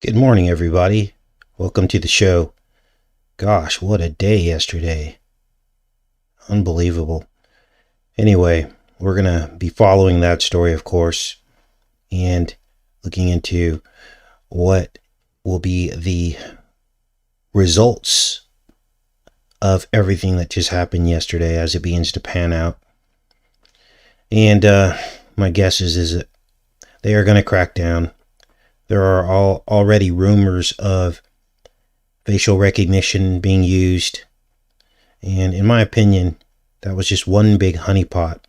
Good morning, everybody. Welcome to the show. Gosh, what a day yesterday. Unbelievable. Anyway, we're going to be following that story, of course, and looking into what will be the results of everything that just happened yesterday as it begins to pan out. And my guess is that they are going to crack down. There are already rumors of facial recognition being used. And in my opinion, that was just one big honeypot.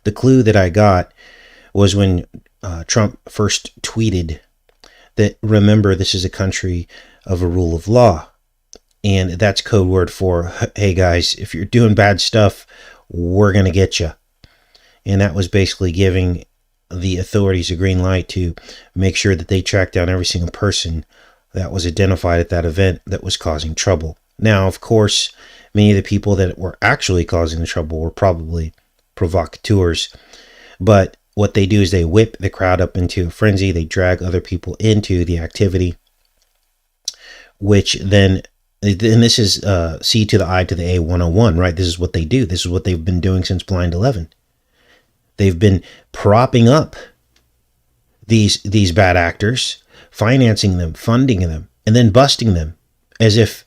The clue that I got was when Trump first tweeted that, remember, this is a country of a rule of law. And that's code word for, hey guys, if you're doing bad stuff, we're going to get you. And that was basically giving the authorities a green light to make sure that they track down every single person that was identified at that event that was causing trouble. Now, of course, many of the people that were actually causing the trouble were probably provocateurs. But what they do is they whip the crowd up into a frenzy. They drag other people into the activity, which then, and this is C to the I to the A 101, right? This is what they do. This is what they've been doing since Blind 11. They've been propping up these bad actors, financing them, funding them, and then busting them as if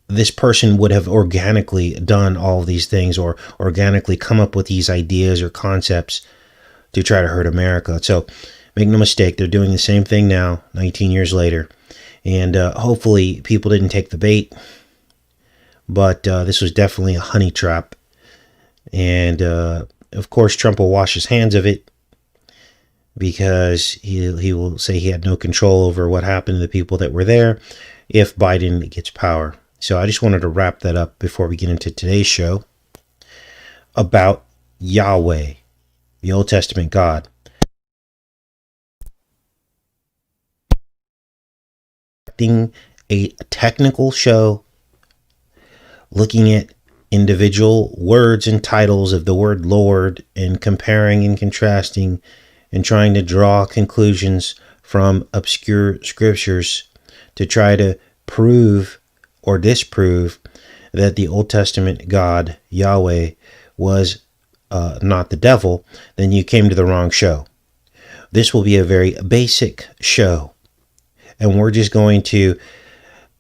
this person would have organically done all of these things or organically come up with these ideas or concepts to try to hurt America. So make no mistake, they're doing the same thing now, 19 years later. And hopefully people didn't take the bait. But this was definitely a honey trap. And of course, Trump will wash his hands of it because he will say he had no control over what happened to the people that were there if Biden gets power. So I just wanted to wrap that up before we get into today's show about Yahweh, the Old Testament God. A technical show looking at individual words and titles of the word Lord and comparing and contrasting and trying to draw conclusions from obscure scriptures to try to prove or disprove that the Old Testament God, Yahweh, was not the devil, then you came to the wrong show. This will be a very basic show, and we're just going to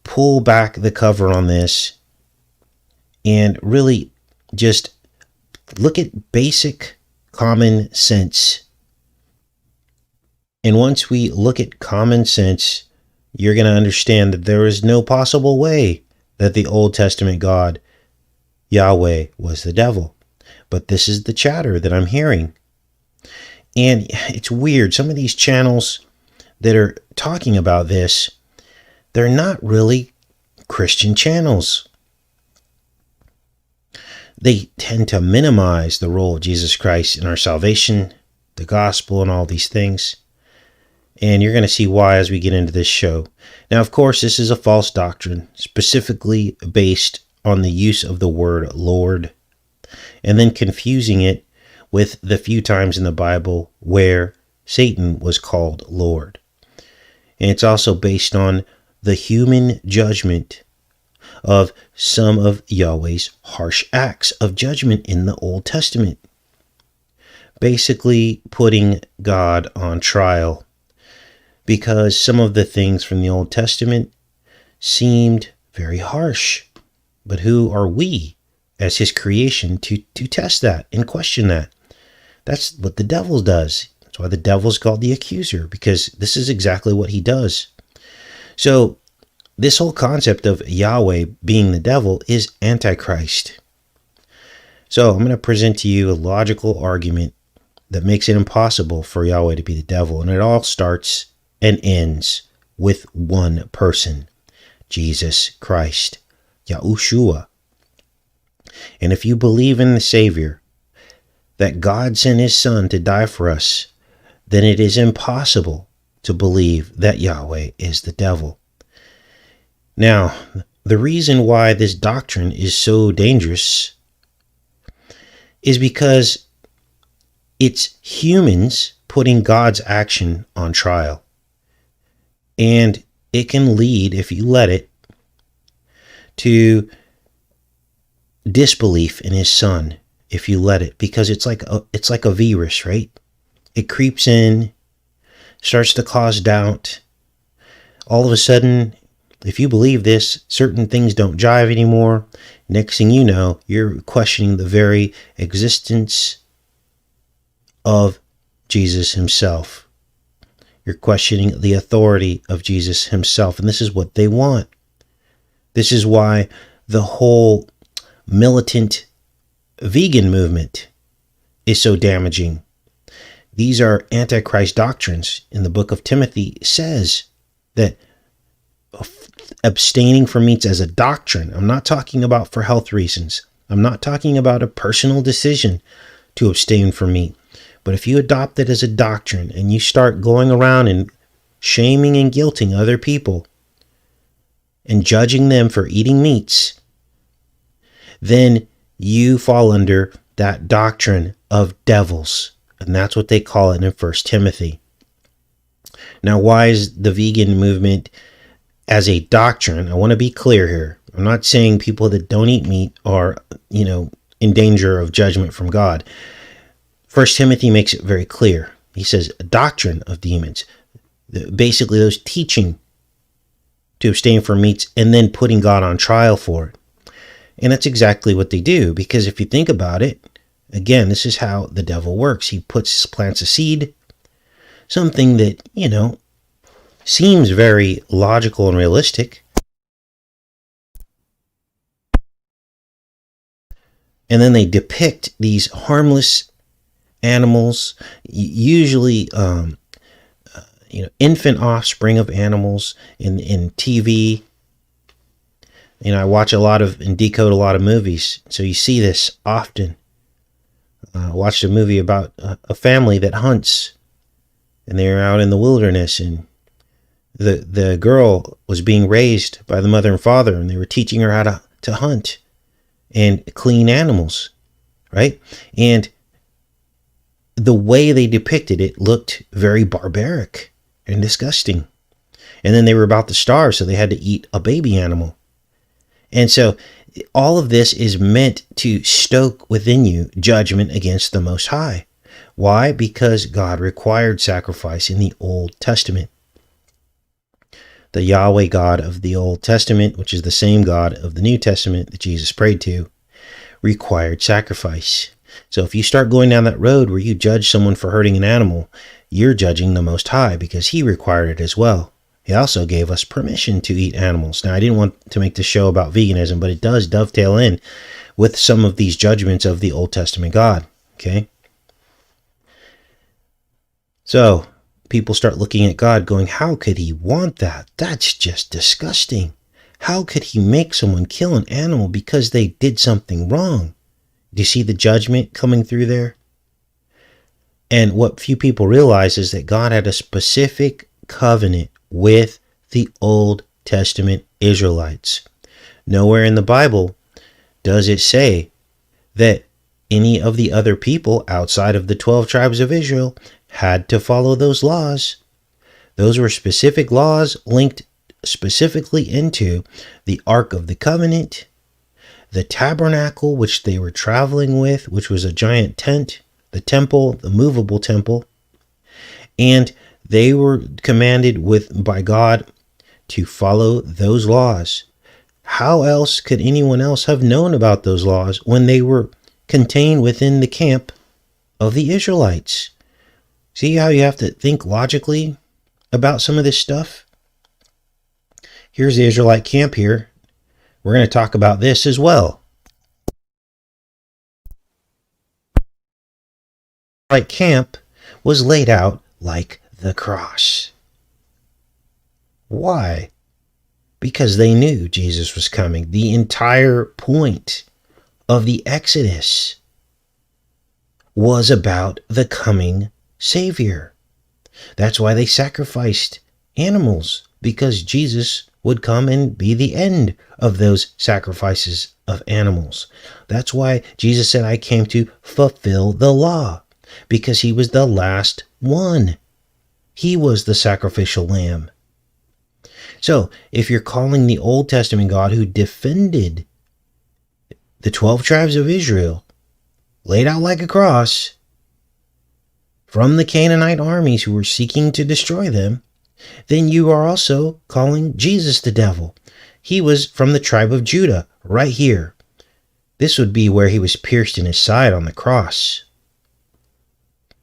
pull back the cover on this and really just look at basic common sense. And once we look at common sense, you're going to understand that there is no possible way that the Old Testament God, Yahweh, was the devil. But this is the chatter that I'm hearing. And it's weird. Some of these channels that are talking about this, they're not really Christian channels. They tend to minimize the role of Jesus Christ in our salvation, the gospel, and all these things. And you're going to see why as we get into this show. Now, of course, this is a false doctrine, specifically based on the use of the word Lord, and then confusing it with the few times in the Bible where Satan was called Lord. And it's also based on the human judgment of some of Yahweh's harsh acts of judgment in the Old Testament. Basically putting God on trial because some of the things from the Old Testament seemed very harsh. But who are we as his creation to test that and question that? That's what the devil does. That's why the devil's called the accuser, because this is exactly what he does. So this whole concept of Yahweh being the devil is Antichrist. So I'm going to present to you a logical argument that makes it impossible for Yahweh to be the devil. And it all starts and ends with one person, Jesus Christ, Yahushua. And if you believe in the Savior, that God sent his Son to die for us, then it is impossible to believe that Yahweh is the devil. Now, the reason why this doctrine is so dangerous is because it's humans putting God's action on trial. And it can lead, if you let it, to disbelief in his son, if you let it, because it's like a virus, right? It creeps in, starts to cause doubt. All of a sudden, if you believe this, certain things don't jive anymore. Next thing you know, you're questioning the very existence of Jesus himself. You're questioning the authority of Jesus himself. And this is what they want. This is why the whole militant vegan movement is so damaging. These are Antichrist doctrines. In the book of Timothy says that abstaining from meats as a doctrine, I'm not talking about for health reasons. I'm not talking about a personal decision to abstain from meat. But if you adopt it as a doctrine and you start going around and shaming and guilting other people and judging them for eating meats, then you fall under that doctrine of devils. And that's what they call it in 1 Timothy. Now, why is the vegan movement as a doctrine? I want to be clear here. I'm not saying people that don't eat meat are, in danger of judgment from God. 1 Timothy makes it very clear. He says a doctrine of demons. Basically, those teaching to abstain from meats and then putting God on trial for it. And that's exactly what they do, because if you think about it, again, this is how the devil works. He plants a seed, something that, seems very logical and realistic. And then they depict these harmless animals, usually, infant offspring of animals in TV. I watch a lot of and decode a lot of movies, so you see this often. I watched a movie about a family that hunts, and they're out in the wilderness, and the girl was being raised by the mother and father, and they were teaching her how to hunt and clean animals, right? And the way they depicted it looked very barbaric and disgusting. And then they were about to starve, so they had to eat a baby animal. And so all of this is meant to stoke within you judgment against the Most High. Why? Because God required sacrifice in the Old Testament. The Yahweh God of the Old Testament, which is the same God of the New Testament that Jesus prayed to, required sacrifice. So if you start going down that road where you judge someone for hurting an animal, you're judging the Most High, because he required it as well. He also gave us permission to eat animals. Now, I didn't want to make this show about veganism, but it does dovetail in with some of these judgments of the Old Testament God. Okay? So people start looking at God going, how could he want that? That's just disgusting. How could he make someone kill an animal because they did something wrong? Do you see the judgment coming through there? And what few people realize is that God had a specific covenant with the Old Testament Israelites. Nowhere in the Bible does it say that any of the other people outside of the 12 tribes of Israel had to follow those laws. Those were specific laws linked specifically into the Ark of the Covenant, the tabernacle which they were traveling with, which was a giant tent, the temple, the movable temple, and they were commanded by God to follow those laws. How else could anyone else have known about those laws when they were contained within the camp of the Israelites? See how you have to think logically about some of this stuff? Here's the Israelite camp here. We're going to talk about this as well. The Israelite camp was laid out like the cross. Why? Because they knew Jesus was coming. The entire point of the Exodus was about the coming Savior. That's why they sacrificed animals, because Jesus would come and be the end of those sacrifices of animals. That's why Jesus said, I came to fulfill the law, because he was the last one. He was the sacrificial lamb. So if you're calling the Old Testament God who defended the 12 tribes of Israel, laid out like a cross, from the Canaanite armies who were seeking to destroy them, then you are also calling Jesus the devil. He was from the tribe of Judah, right here. This would be where he was pierced in his side on the cross.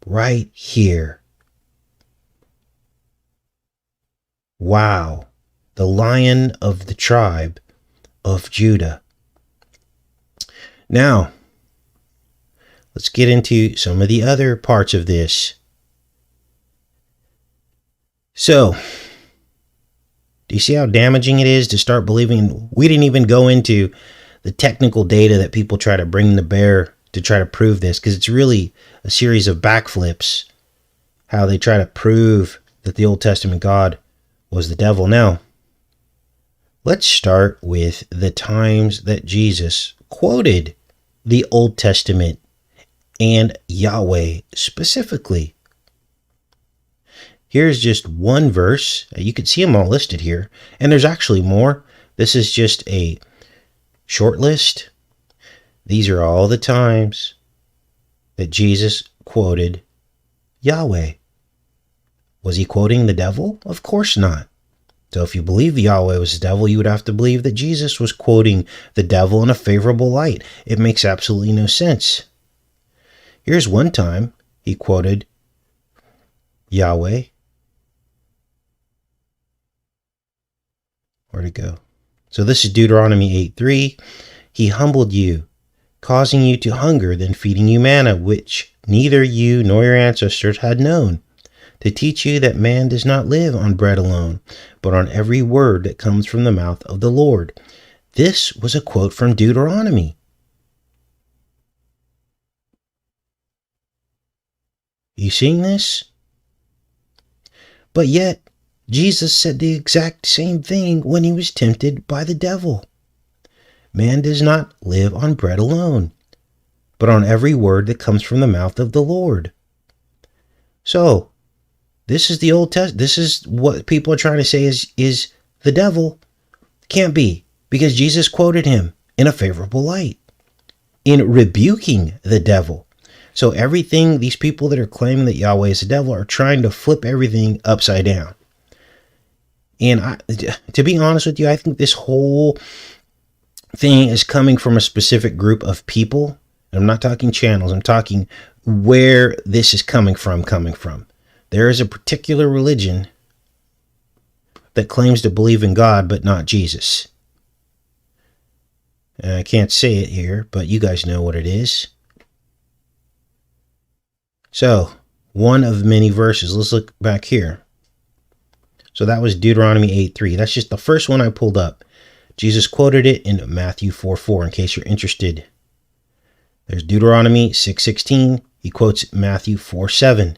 Right here. Wow. The Lion of the tribe of Judah. Now, let's get into some of the other parts of this. So, do you see how damaging it is to start believing? We didn't even go into the technical data that people try to bring to bear to try to prove this, because it's really a series of backflips, how they try to prove that the Old Testament God was the devil. Now, let's start with the times that Jesus quoted the Old Testament and Yahweh specifically. Here's just one verse. You can see them all listed here, and there's actually more. This is just a short list. These are all the times that Jesus quoted Yahweh. Was he quoting the devil? Of course not. So if you believe Yahweh was the devil, you would have to believe that Jesus was quoting the devil in a favorable light. It makes absolutely no sense. Here's one time he quoted Yahweh. Where'd it go? So this is Deuteronomy 8:3. He humbled you, causing you to hunger, then feeding you manna, which neither you nor your ancestors had known, to teach you that man does not live on bread alone, but on every word that comes from the mouth of the Lord. This was a quote from Deuteronomy. You seeing this? But yet, Jesus said the exact same thing when he was tempted by the devil. Man does not live on bread alone, but on every word that comes from the mouth of the Lord. So, this is the Old Testament. This is what people are trying to say is the devil. Can't be, because Jesus quoted him in a favorable light, in rebuking the devil. So everything, these people that are claiming that Yahweh is the devil are trying to flip everything upside down. And to be honest with you, I think this whole thing is coming from a specific group of people. I'm not talking channels. I'm talking where this is coming from. There is a particular religion that claims to believe in God, but not Jesus. I can't say it here, but you guys know what it is. So, one of many verses. Let's look back here. So that was Deuteronomy 8:3. That's just the first one I pulled up. Jesus quoted it in Matthew 4:4, in case you're interested. There's Deuteronomy 6:16. He quotes Matthew 4:7.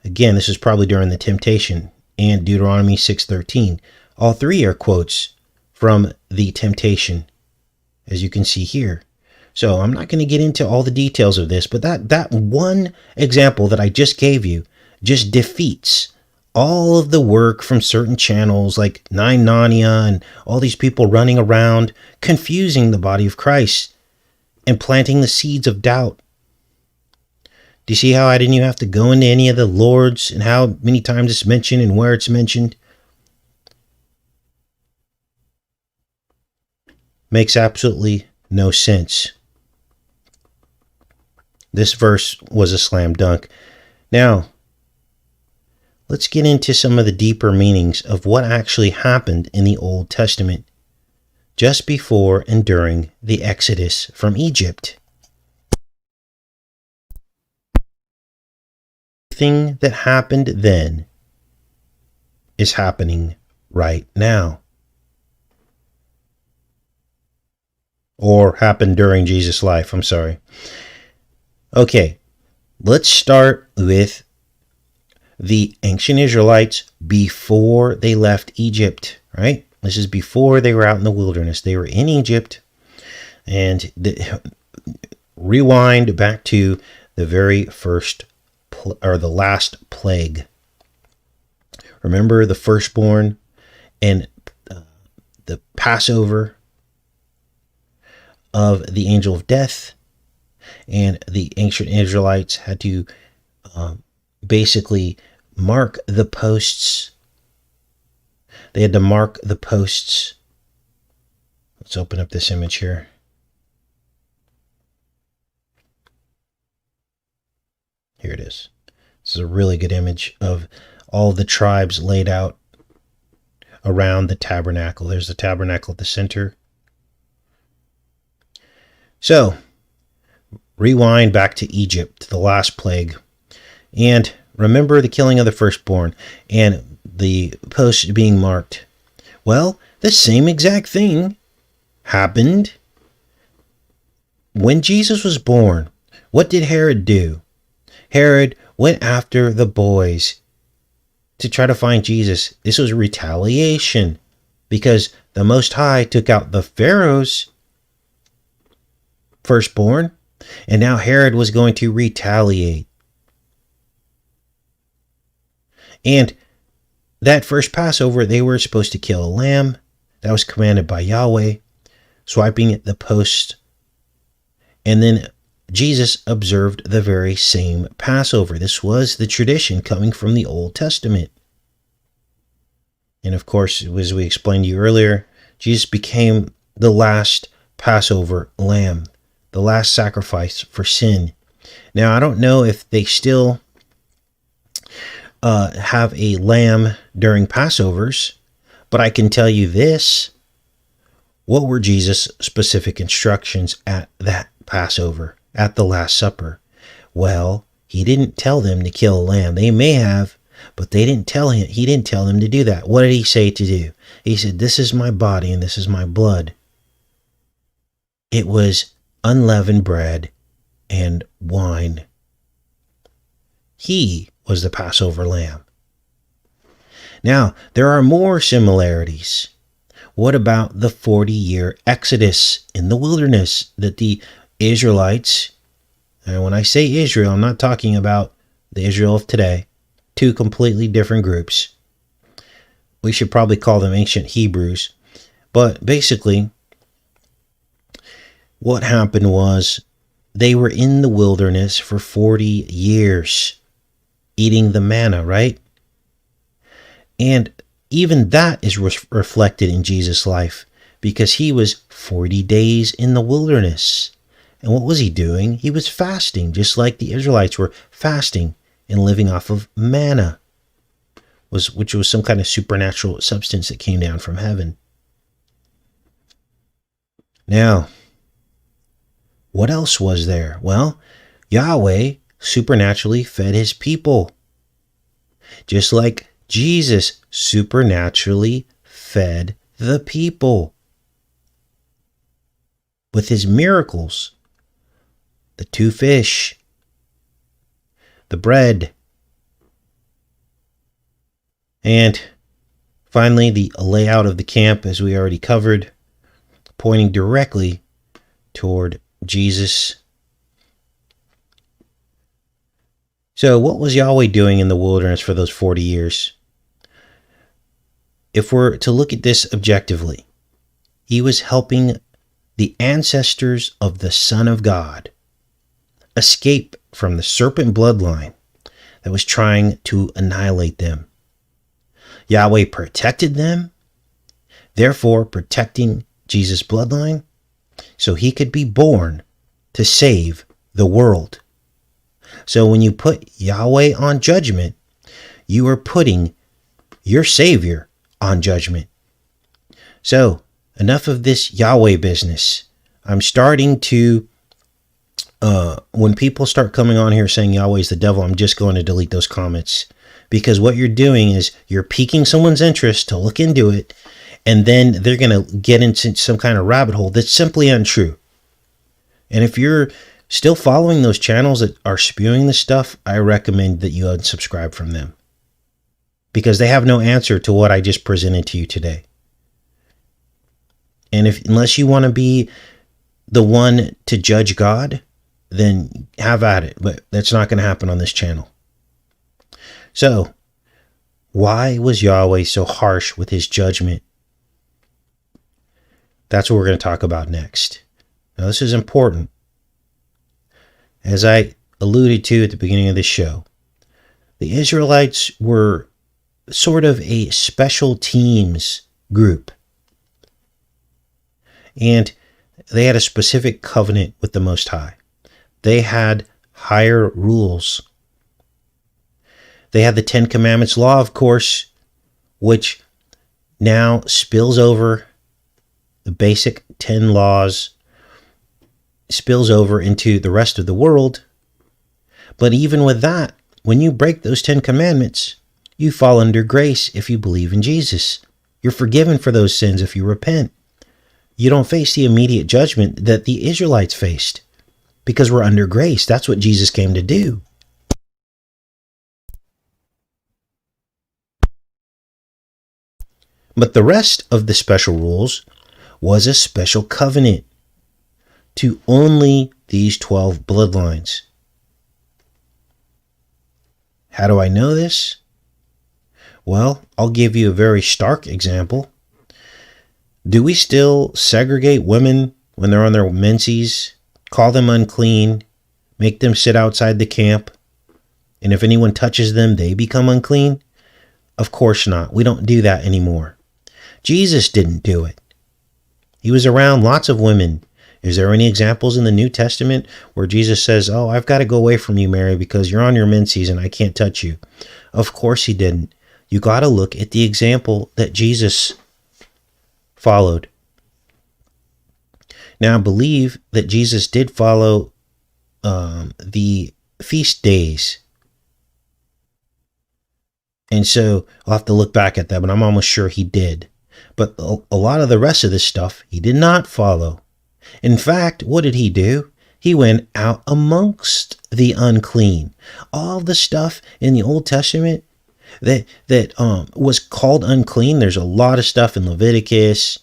Again, this is probably during the temptation. And Deuteronomy 6:13. All three are quotes from the temptation, as you can see here. So I'm not going to get into all the details of this, but that one example that I just gave you just defeats all of the work from certain channels like Nine Nania and all these people running around confusing the body of Christ and planting the seeds of doubt. Do you see how I didn't even have to go into any of the lords and how many times it's mentioned and where it's mentioned? Makes absolutely no sense. This verse was a slam dunk. Now, let's get into some of the deeper meanings of what actually happened in the Old Testament just before and during the Exodus from Egypt. Everything that happened then is happening right now. Or happened during Jesus' life, I'm sorry. Okay, let's start with the ancient Israelites before they left Egypt, right? This is before they were out in the wilderness. They were in Egypt, and rewind back to the very first or the last plague. Remember the firstborn and the Passover of the angel of death, and the ancient Israelites had to basically mark the posts. They had to mark the posts. Let's open up this image here. Here it is. This is a really good image of all the tribes laid out around the tabernacle. There's the tabernacle at the center. So, rewind back to Egypt, the last plague. And remember the killing of the firstborn and the posts being marked. Well, the same exact thing happened when Jesus was born. What did Herod do? Herod went after the boys to try to find Jesus. This was retaliation because the Most High took out the Pharaoh's firstborn, and now Herod was going to retaliate. And that first Passover, they were supposed to kill a lamb. That was commanded by Yahweh, swiping the post. And then Jesus observed the very same Passover. This was the tradition coming from the Old Testament. And of course, as we explained to you earlier, Jesus became the last Passover lamb, the last sacrifice for sin. Now, I don't know if they still have a lamb during Passovers, but I can tell you this. What were Jesus' specific instructions at that Passover, at the Last Supper? Well, he didn't tell them to kill a lamb. They may have, but they didn't tell him. He didn't tell them to do that. What did he say to do? He said, "This is my body and this is my blood." It was unleavened bread and wine. He was the Passover lamb. Now, there are more similarities. What about the 40-year exodus in the wilderness that the Israelites, and when I say Israel, I'm not talking about the Israel of today, two completely different groups. We should probably call them ancient Hebrews. But basically, what happened was they were in the wilderness for 40 years, eating the manna, right? And even that is reflected in Jesus' life, because he was 40 days in the wilderness. And what was he doing? He was fasting, just like the Israelites were fasting and living off of manna, which was some kind of supernatural substance that came down from heaven. Now, what else was there? Well, Yahweh supernaturally fed his people, just like Jesus supernaturally fed the people with his miracles. The 2 fish, the bread, and finally the layout of the camp, as we already covered, pointing directly toward Jesus. So what was Yahweh doing in the wilderness for those 40 years? If we're to look at this objectively, he was helping the ancestors of the Son of God escape from the serpent bloodline that was trying to annihilate them. Yahweh protected them, therefore protecting Jesus' bloodline, so he could be born to save the world. So when you put Yahweh on judgment, you are putting your Savior on judgment. So enough of this Yahweh business. I'm starting to, when people start coming on here saying Yahweh's the devil, I'm just going to delete those comments, because what you're doing is you're piquing someone's interest to look into it, and then they're going to get into some kind of rabbit hole that's simply untrue. And if you're still following those channels that are spewing this stuff, I recommend that you unsubscribe from them, because they have no answer to what I just presented to you today. And unless you want to be the one to judge God, then have at it. But that's not going to happen on this channel. So, Why was Yahweh so harsh with his judgment? That's what we're going to talk about next. Now, this is important. As I alluded to at the beginning of this show, the Israelites were sort of a special teams group. And they had a specific covenant with the Most High. They had higher rules. They had the Ten Commandments law, of course, which now spills over the basic 10 laws, spills over into the rest of the world. But even with that, when you break those 10 commandments, you fall under grace if you believe in Jesus. You're forgiven for those sins if you repent. You don't face the immediate judgment that the Israelites faced because we're under grace. That's what Jesus came to do. But the rest of the special rules was a special covenant to only these 12 bloodlines. How do I know this? Well, I'll give you a very stark example. Do we still segregate women when they're on their menses, call them unclean, make them sit outside the camp, and if anyone touches them, they become unclean? Of course not. We don't do that anymore. Jesus didn't do it. He was around lots of women. Is there any examples in the New Testament where Jesus says, "Oh, I've got to go away from you, Mary, because you're on your menses and I can't touch you"? Of course he didn't. You got to look at the example that Jesus followed. Now, I believe that Jesus did follow the feast days. And so I'll have to look back at that, but I'm almost sure he did. But a lot of the rest of this stuff, he did not follow. In fact, what did he do? He went out amongst the unclean. All the stuff in the Old Testament that was called unclean, there's a lot of stuff in Leviticus,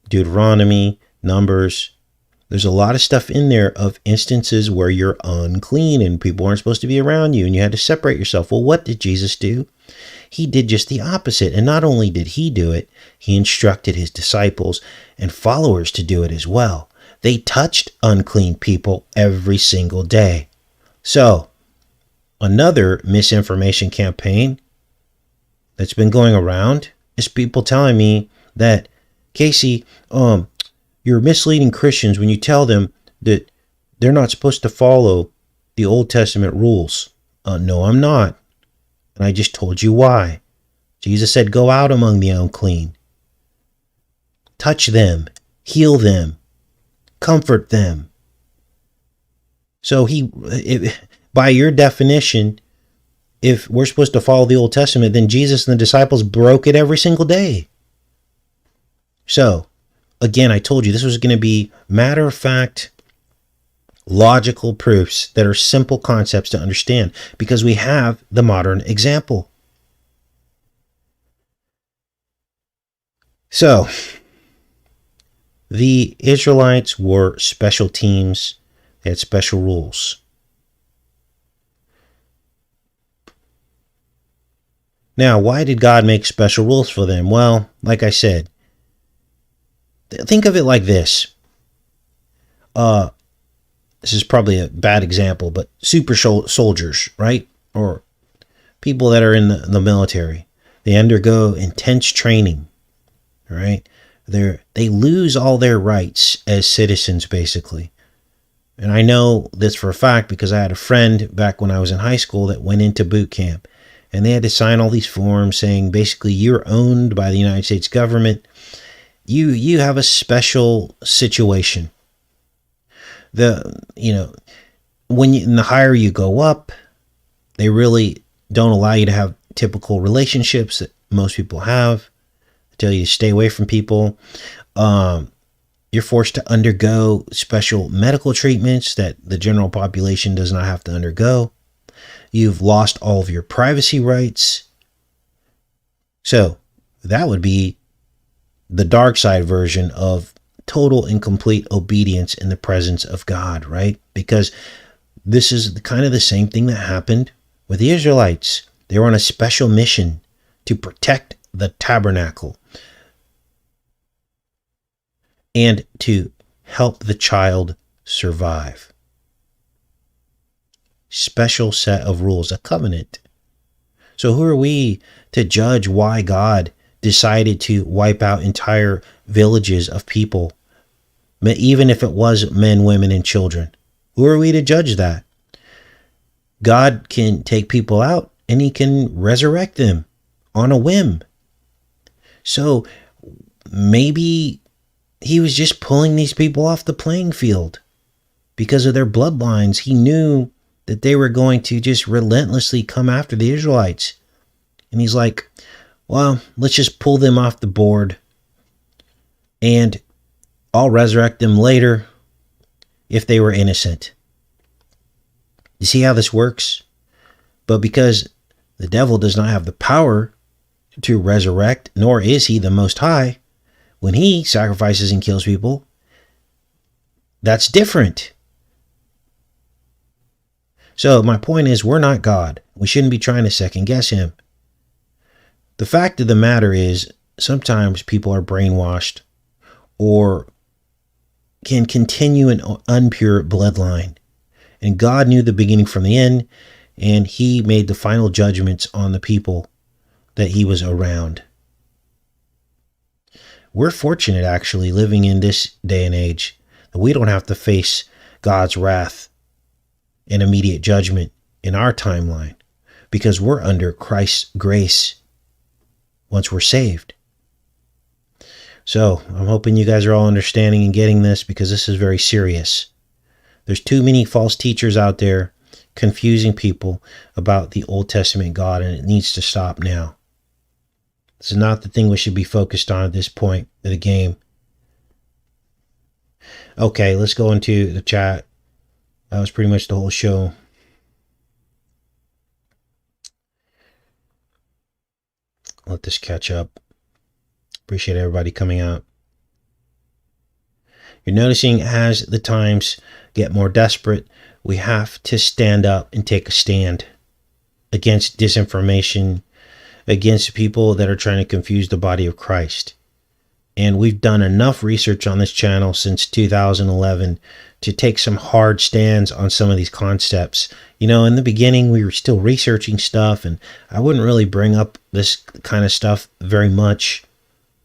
Deuteronomy, Numbers. There's a lot of stuff in there of instances where you're unclean and people aren't supposed to be around you and you had to separate yourself. Well, what did Jesus do? He did just the opposite. And not only did he do it, he instructed his disciples and followers to do it as well. They touched unclean people every single day. So, another misinformation campaign that's been going around is people telling me that, Casey, you're misleading Christians when you tell them that they're not supposed to follow the Old Testament rules. No, I'm not. And I just told you why. Jesus said, go out among the unclean. Touch them. Heal them. Comfort them. So by your definition, if we're supposed to follow the Old Testament, then Jesus and the disciples broke it every single day. So, again, I told you this was going to be matter-of-fact, logical proofs that are simple concepts to understand because we have the modern example. So, the Israelites were special teams. They had special rules. Now, why did God make special rules for them? Well, like I said, think of it like this. This is probably a bad example, but super soldiers, right? Or people that are in the military. They undergo intense training, right? They lose all their rights as citizens, basically. And I know this for a fact because I had a friend back when I was in high school that went into boot camp. And they had to sign all these forms saying basically you're owned by the United States government. You have a special situation. When the higher you go up, they really don't allow you to have typical relationships that most people have. They tell you to stay away from people. You're forced to undergo special medical treatments that the general population does not have to undergo. You've lost all of your privacy rights. So that would be the dark side version of total and complete obedience in the presence of God, right? Because this is kind of the same thing that happened with the Israelites. They were on a special mission to protect the tabernacle and to help the child survive. Special set of rules, a covenant. So who are we to judge why God decided to wipe out entire villages of people, even if it was men, women, and children? Who are we to judge that? God can take people out and he can resurrect them on a whim. So maybe he was just pulling these people off the playing field because of their bloodlines. He knew that they were going to just relentlessly come after the Israelites. And he's like, well, let's just pull them off the board and I'll resurrect them later if they were innocent. You see how this works? But because the devil does not have the power to resurrect, nor is he the Most High, when he sacrifices and kills people, that's different. So my point is, we're not God. We shouldn't be trying to second guess him. The fact of the matter is, sometimes people are brainwashed or can continue an impure bloodline. And God knew the beginning from the end, and he made the final judgments on the people that he was around. We're fortunate, actually, living in this day and age, that we don't have to face God's wrath and immediate judgment in our timeline, because we're under Christ's grace once we're saved. So I'm hoping you guys are all understanding and getting this, because this is very serious. There's too many false teachers out there confusing people about the Old Testament God, and it needs to stop now. This is not the thing we should be focused on at this point of the game. Okay, let's go into the chat. That was pretty much the whole show. Let this catch up. Appreciate everybody coming out. You're noticing as the times get more desperate, we have to stand up and take a stand against disinformation, against people that are trying to confuse the body of Christ. And we've done enough research on this channel since 2011 to take some hard stands on some of these concepts. You know, in the beginning, we were still researching stuff, and I wouldn't really bring up this kind of stuff very much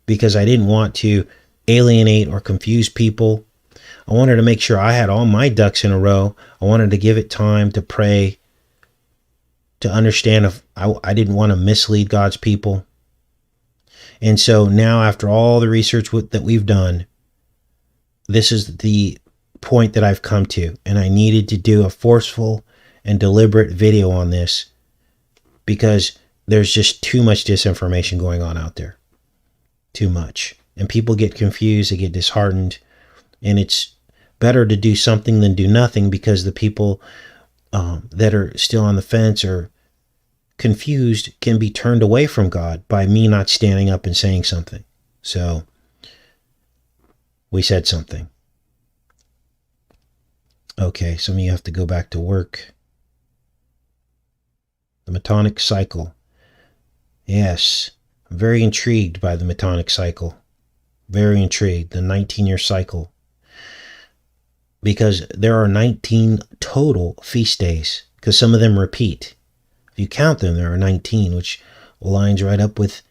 because I didn't want to alienate or confuse people. I wanted to make sure I had all my ducks in a row. I wanted to give it time to pray, to understand if I didn't want to mislead God's people. And so now, after all the research that we've done, this is the point that I've come to. And I needed to do a forceful and deliberate video on this because there's just too much disinformation going on out there. Too much. And people get confused, they get disheartened. And it's better to do something than do nothing, because the people that are still on the fence or confused can be turned away from God by me not standing up and saying something. So we said something. Okay, some of you have to go back to work. The Metonic Cycle. Yes, I'm very intrigued by the Metonic Cycle. Very intrigued. The 19-year cycle. Because there are 19 total feast days, because some of them repeat. If you count them, there are 19, which lines right up with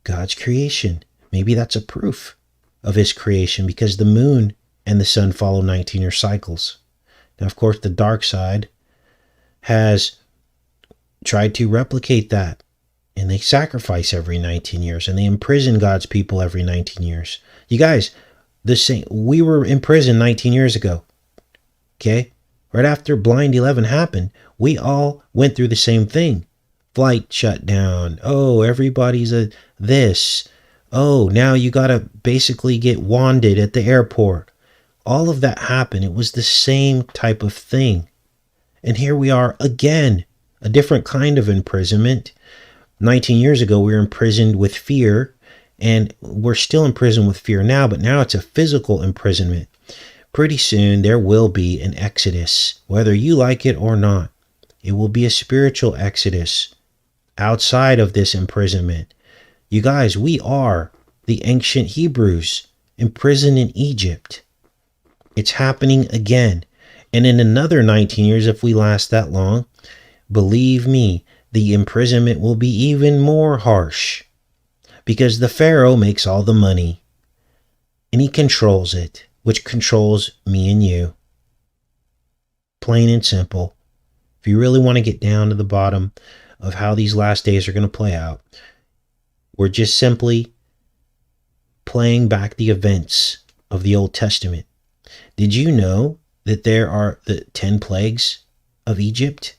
God's creation. Maybe that's a proof of his creation, because the moon and the sun follow 19-year cycles. Now, of course, the dark side has tried to replicate that, and they sacrifice every 19 years, and they imprison God's people every 19 years. You guys, we were in prison 19 years ago. Okay? Right after Blind 11 happened, we all went through the same thing. Flight shut down. Oh, everybody's this. Oh, now you got to basically get wanded at the airport. All of that happened. It was the same type of thing. And here we are again, a different kind of imprisonment. 19 years ago, we were imprisoned with fear, and we're still imprisoned with fear now, but now it's a physical imprisonment. Pretty soon, there will be an exodus, whether you like it or not. It will be a spiritual exodus outside of this imprisonment. You guys, we are the ancient Hebrews imprisoned in Egypt. It's happening again. And in another 19 years, if we last that long, believe me, the imprisonment will be even more harsh. Because the Pharaoh makes all the money. And he controls it, which controls me and you. Plain and simple. If you really want to get down to the bottom of how these last days are going to play out, we're just simply playing back the events of the Old Testament. Did you know that there are the 10 plagues of Egypt,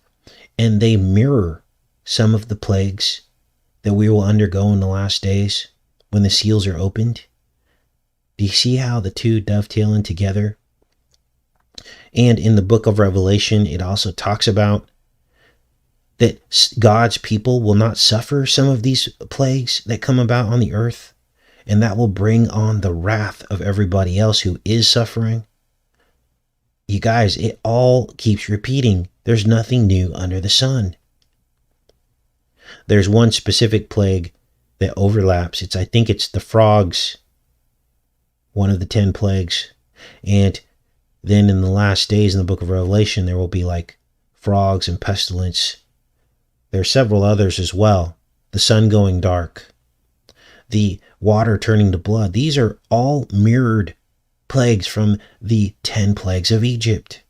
and they mirror some of the plagues that we will undergo in the last days when the seals are opened? Do you see how the two dovetail in together? And in the book of Revelation, it also talks about that God's people will not suffer some of these plagues that come about on the earth, and that will bring on the wrath of everybody else who is suffering. You guys, it all keeps repeating. There's nothing new under the sun. There's one specific plague that overlaps. I think it's the frogs, one of the 10 plagues. And then in the last days in the book of Revelation, there will be like frogs and pestilence. There are several others as well. The sun going dark, the water turning to blood. These are all mirrored plagues from the 10 plagues of Egypt.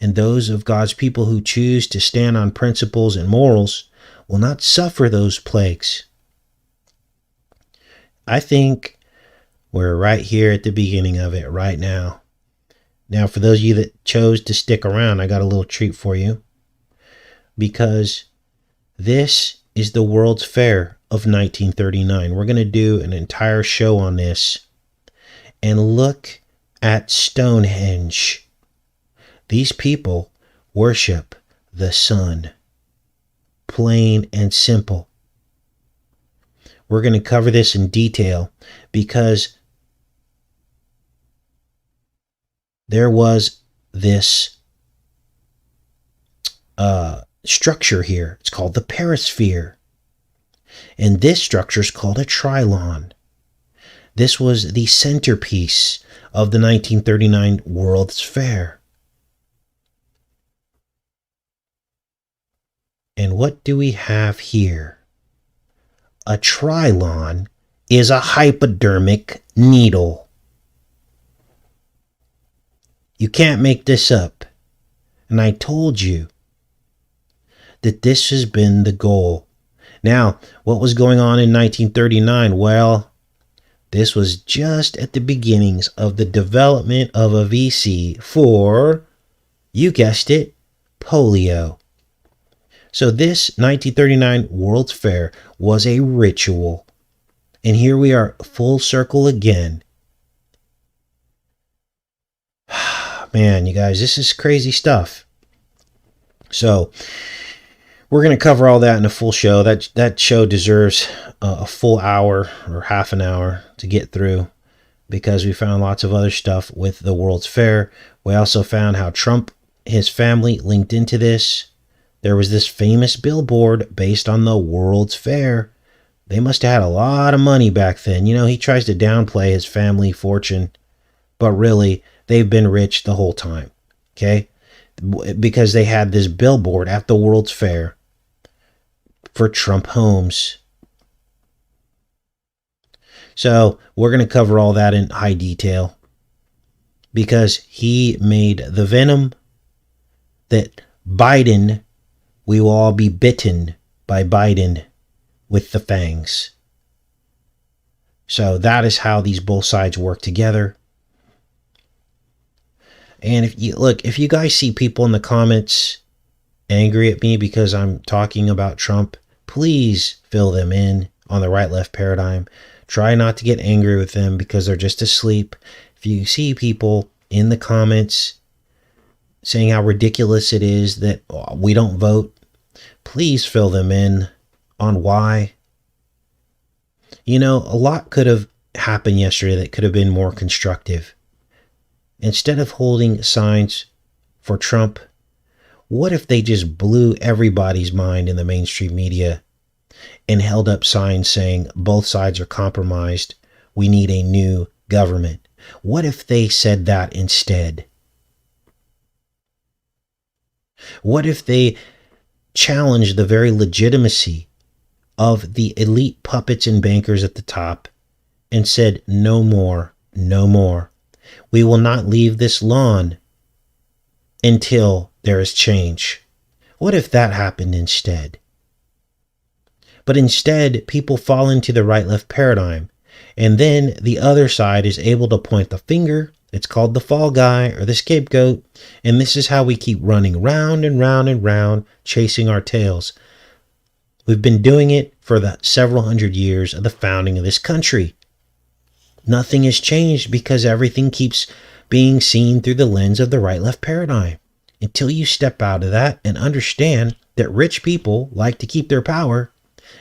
And those of God's people who choose to stand on principles and morals will not suffer those plagues. I think we're right here at the beginning of it right now. Now, for those of you that chose to stick around, I got a little treat for you. Because this is the World's Fair of 1939. We're going to do an entire show on this and look at Stonehenge. These people worship the sun. Plain and simple. We're going to cover this in detail because there was this structure here. It's called the perisphere. And this structure is called a trilon. This was the centerpiece of the 1939 World's Fair. And what do we have here? A trilon is a hypodermic needle. You can't make this up. And I told you that this has been the goal. Now, what was going on in 1939? Well, this was just at the beginnings of the development of a VC for, you guessed it, polio. So this 1939 World's Fair was a ritual. And here we are, full circle again. Man, you guys, this is crazy stuff. So we're going to cover all that in a full show. That show deserves a full hour or half an hour to get through because we found lots of other stuff with the World's Fair. We also found how Trump, his family linked into this. There was this famous billboard based on the World's Fair. They must have had a lot of money back then. You know, he tries to downplay his family fortune, but really, they've been rich the whole time, okay? Because they had this billboard at the World's Fair for Trump homes. So we're going to cover all that in high detail because he made the venom that Biden, we will all be bitten by Biden with the fangs. So that is how these both sides work together. And if you guys see people in the comments angry at me because I'm talking about Trump, please fill them in on the right-left paradigm. Try not to get angry with them because they're just asleep. If you see people in the comments saying how ridiculous it is that we don't vote, please fill them in on why. You know, a lot could have happened yesterday that could have been more constructive. Instead of holding signs for Trump, what if they just blew everybody's mind in the mainstream media and held up signs saying both sides are compromised. We need a new government. What if they said that instead? What if they challenged the very legitimacy of the elite puppets and bankers at the top and said, no more, no more. We will not leave this lawn until there is change. What if that happened instead? But instead, people fall into the right-left paradigm, and then the other side is able to point the finger. It's called the fall guy or the scapegoat, and this is how we keep running round and round and round, chasing our tails. We've been doing it for the several hundred years of the founding of this country. Nothing has changed because everything keeps being seen through the lens of the right-left paradigm. Until you step out of that and understand that rich people like to keep their power,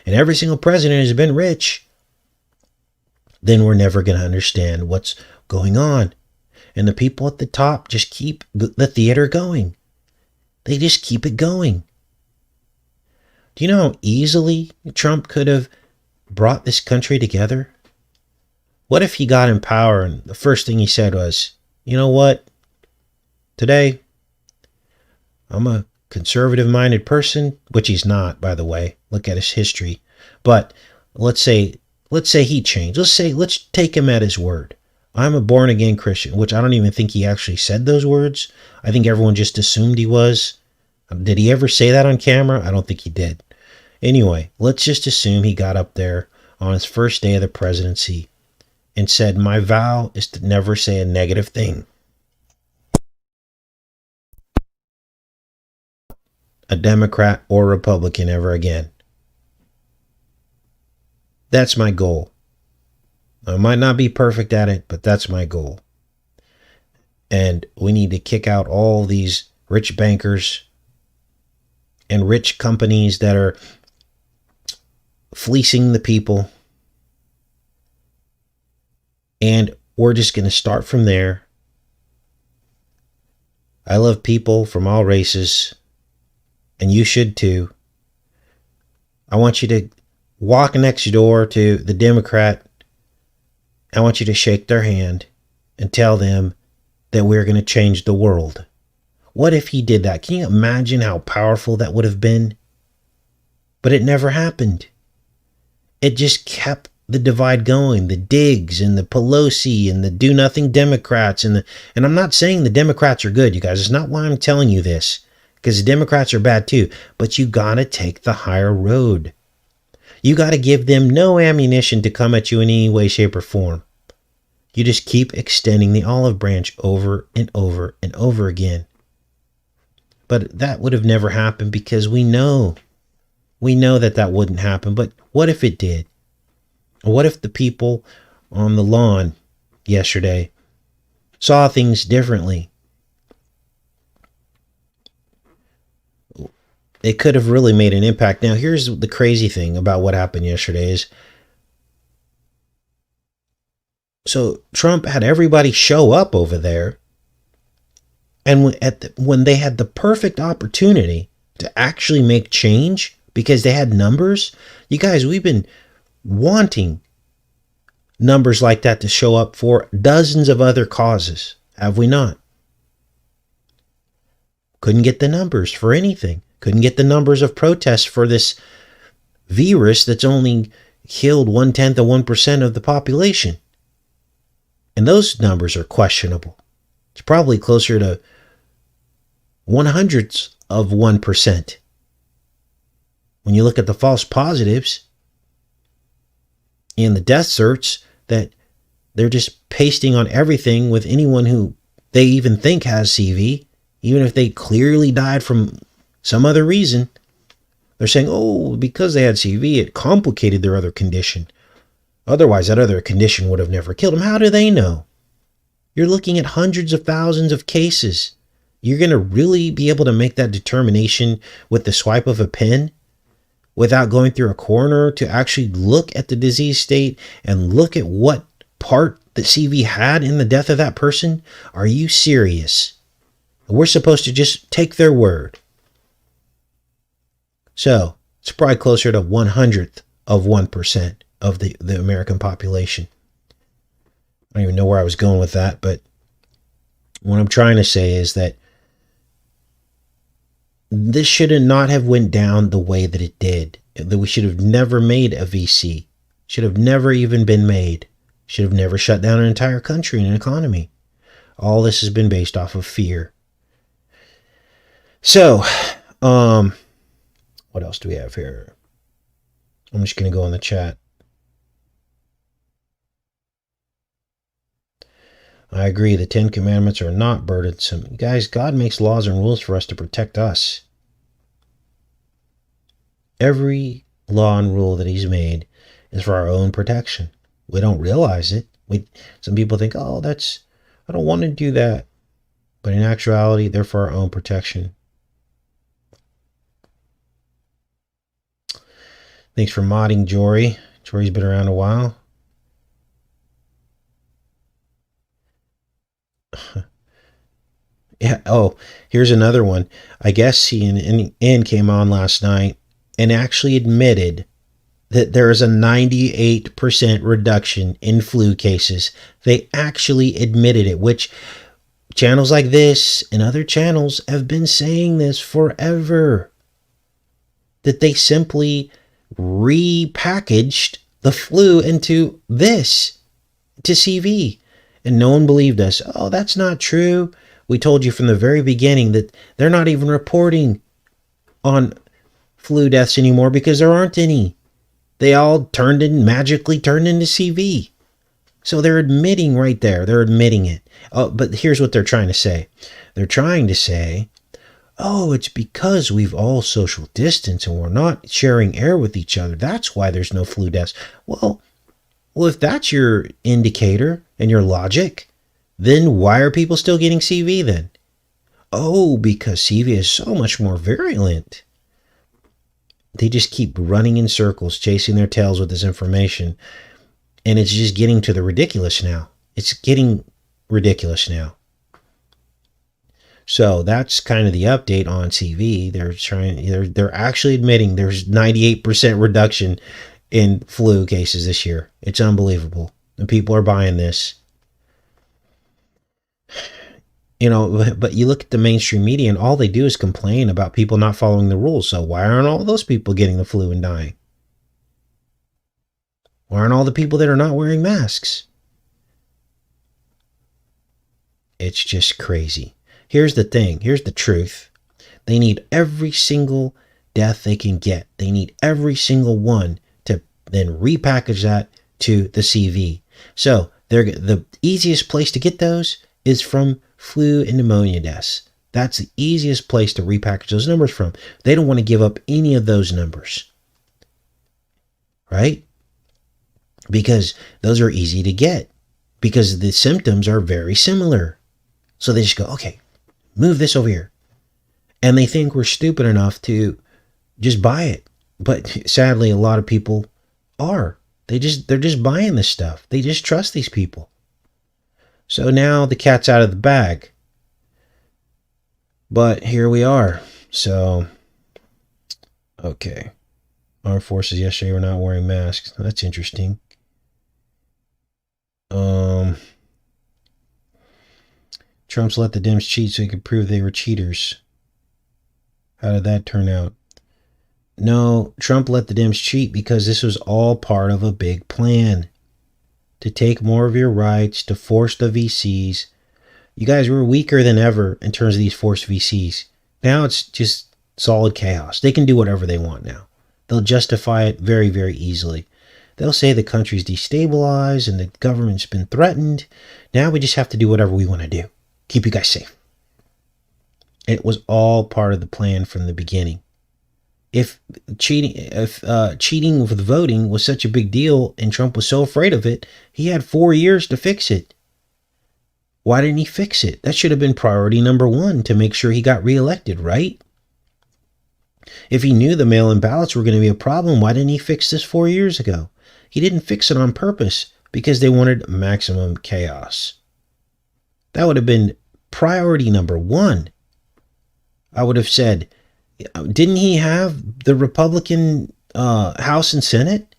and every single president has been rich, then we're never going to understand what's going on. And the people at the top just keep the theater going. They just keep it going. Do you know how easily Trump could have brought this country together? What if he got in power and the first thing he said was, you know what? Today, I'm a conservative-minded person, which he's not, by the way. Look at his history. But let's say he changed. Let's take him at his word. I'm a born-again Christian, which I don't even think he actually said those words. I think everyone just assumed he was. Did he ever say that on camera? I don't think he did. Anyway, let's just assume he got up there on his first day of the presidency and said, my vow is to never say a negative thing a Democrat or Republican ever again. That's my goal. I might not be perfect at it, but that's my goal. And we need to kick out all these rich bankers and rich companies that are fleecing the people. And we're just going to start from there. I love people from all races, and you should too. I want you to walk next door to the Democrat. I want you to shake their hand and tell them that we're going to change the world. What if he did that? Can you imagine how powerful that would have been? But it never happened. It just kept the divide going, the Diggs and the Pelosi and the do-nothing Democrats. And I'm not saying the Democrats are good, you guys. It's not why I'm telling you this, because the Democrats are bad too. But you got to take the higher road. You got to give them no ammunition to come at you in any way, shape, or form. You just keep extending the olive branch over and over and over again. But that would have never happened because we know that wouldn't happen. But what if it did? What if the people on the lawn yesterday saw things differently? It could have really made an impact. Now, here's the crazy thing about what happened yesterday is, so Trump had everybody show up over there, and when they had the perfect opportunity to actually make change because they had numbers, you guys, we've been wanting numbers like that to show up for dozens of other causes, have we not? Couldn't get the numbers for anything. Couldn't get the numbers of protests for this virus that's only killed 1/10 of 1% of the population. And those numbers are questionable. It's probably closer to 1/100 of 1%. When you look at the false positives and the death certs that they're just pasting on everything with anyone who they even think has CV, even if they clearly died from some other reason, they're saying, oh, because they had CV, it complicated their other condition. Otherwise, that other condition would have never killed them. How do they know? You're looking at hundreds of thousands of cases. You're going to really be able to make that determination with the swipe of a pen without going through a coroner to actually look at the disease state and look at what part the CV had in the death of that person? Are you serious? We're supposed to just take their word. So It's probably closer to 1/100th of 1% of the American population. I don't even know where I was going with that, but what I'm trying to say is that this should not have went down the way that it did. That we should have never made a VC. Should have never even been made. Should have never shut down an entire country and an economy. All this has been based off of fear. So, what else do we have here? I'm just going to go in the chat. I agree. The 10 Commandments are not burdensome. Guys, God makes laws and rules for us to protect us. Every law and rule that he's made is for our own protection. We don't realize it. Some people think, oh, I don't want to do that. But in actuality, they're for our own protection. Thanks for modding, Jory. Jory's been around a while. Yeah. Oh, here's another one. I guess CNN came on last night and actually admitted that there is a 98% reduction in flu cases. They actually admitted it, which channels like this and other channels have been saying this forever. That they simply repackaged the flu into CV. And no one believed us. Oh, that's not true. We told you from the very beginning that they're not even reporting on flu deaths anymore because there aren't any. They all magically turned into CV. So they're admitting right there. They're admitting it. But here's what they're trying to say. They're trying to say, oh, it's because we've all social distanced and we're not sharing air with each other. That's why there's no flu deaths. Well, if that's your indicator and your logic, then why are people still getting CV then? Oh, because CV is so much more virulent. They just keep running in circles, chasing their tails with this information. And it's just getting to the ridiculous now. It's getting ridiculous now. So that's kind of the update on CV. They're actually admitting there's 98% reduction in flu cases this year. It's unbelievable. And people are buying this. But you look at the mainstream media and all they do is complain about people not following the rules. So why aren't all those people getting the flu and dying? Why aren't all the people that are not wearing masks? It's just crazy. Here's the thing. Here's the truth. They need every single death they can get. They need every single one to then repackage that to the CV. So the easiest place to get those is from flu and pneumonia deaths. That's the easiest place to repackage those numbers from. They don't want to give up any of those numbers. Right? Because those are easy to get. Because the symptoms are very similar. So they just go, okay, move this over here. And they think we're stupid enough to just buy it. But sadly, a lot of people are. They're just buying this stuff. They just trust these people. So now the cat's out of the bag. But here we are. So, okay. Armed forces yesterday were not wearing masks. That's interesting. Trump's let the Dems cheat so he could prove they were cheaters. How did that turn out? No, Trump let the Dems cheat because this was all part of a big plan. To take more of your rights, to force the VCs. You guys were weaker than ever in terms of these forced VCs. Now it's just solid chaos. They can do whatever they want now. They'll justify it very, very easily. They'll say the country's destabilized and the government's been threatened. Now we just have to do whatever we want to do. Keep you guys safe. It was all part of the plan from the beginning. If cheating with voting was such a big deal and Trump was so afraid of it, he had 4 years to fix it. Why didn't he fix it? That should have been priority number one to make sure he got reelected, right? If he knew the mail-in ballots were going to be a problem, why didn't he fix this 4 years ago? He didn't fix it on purpose because they wanted maximum chaos. That would have been priority number one. I would have said, Didn't he have the Republican House and Senate?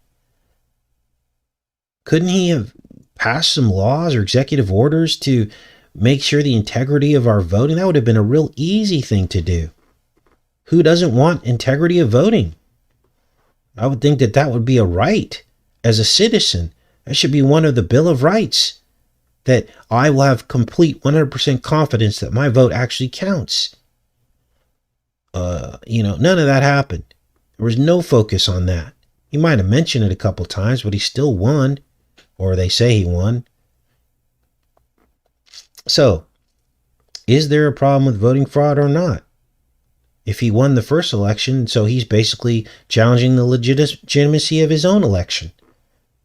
Couldn't he have passed some laws or executive orders to make sure the integrity of our voting? That would have been a real easy thing to do. Who doesn't want integrity of voting? I would think that that would be a right as a citizen. That should be one of the Bill of Rights, that I will have complete 100% confidence that my vote actually counts. None of that happened. There was no focus on that. He might have mentioned it a couple times, but he still won, or they say he won. So, is there a problem with voting fraud or not? If he won the first election, so he's basically challenging the legitimacy of his own election.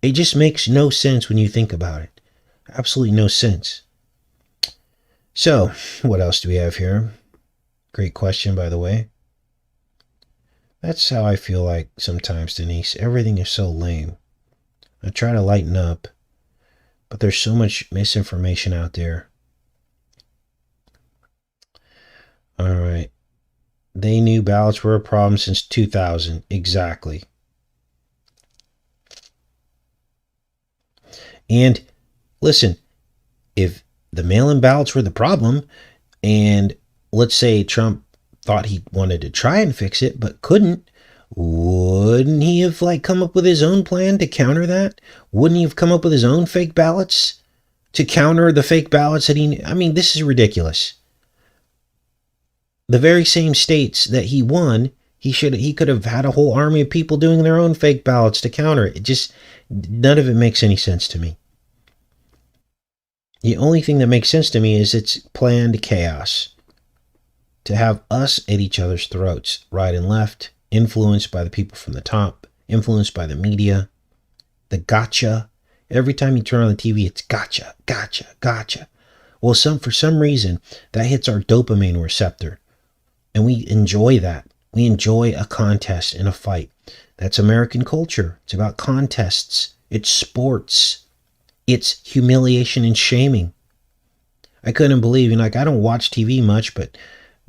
It just makes no sense when you think about it. Absolutely no sense. So, what else do we have here? Great question, by the way. That's how I feel like sometimes, Denise. Everything is so lame. I try to lighten up, but there's so much misinformation out there. All right. They knew ballots were a problem since 2000. Exactly. And listen, if the mail-in ballots were the problem, and let's say Trump thought he wanted to try and fix it but couldn't, wouldn't he have come up with his own plan to counter that? Wouldn't he have come up with his own fake ballots to counter the fake ballots that this is ridiculous. The very same states that he won, he could have had a whole army of people doing their own fake ballots to counter it. None of it makes any sense to me. The only thing that makes sense to me is it's planned chaos. To have us at each other's throats, right and left, influenced by the people from the top, influenced by the media, the gotcha. Every time you turn on the TV, it's gotcha, gotcha, gotcha. Well, for some reason, that hits our dopamine receptor. And we enjoy that. We enjoy a contest and a fight. That's American culture. It's about contests. It's sports. It's humiliation and shaming. I couldn't believe, I don't watch TV much, but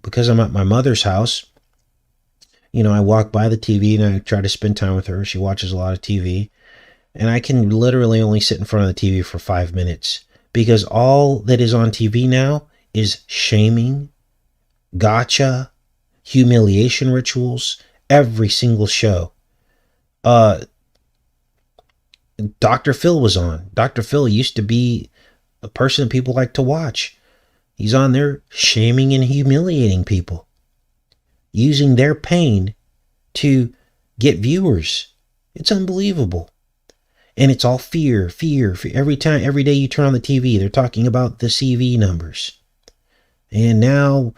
because I'm at my mother's house, I walk by the TV and I try to spend time with her. She watches a lot of TV. And I can literally only sit in front of the TV for 5 minutes because all that is on TV now is shaming, gotcha, humiliation rituals, every single show. Dr. Phil was on. Dr. Phil used to be a person that people like to watch. He's on there shaming and humiliating people, using their pain to get viewers. It's unbelievable. And it's all fear. Every day you turn on the TV, they're talking about the CV numbers. And now,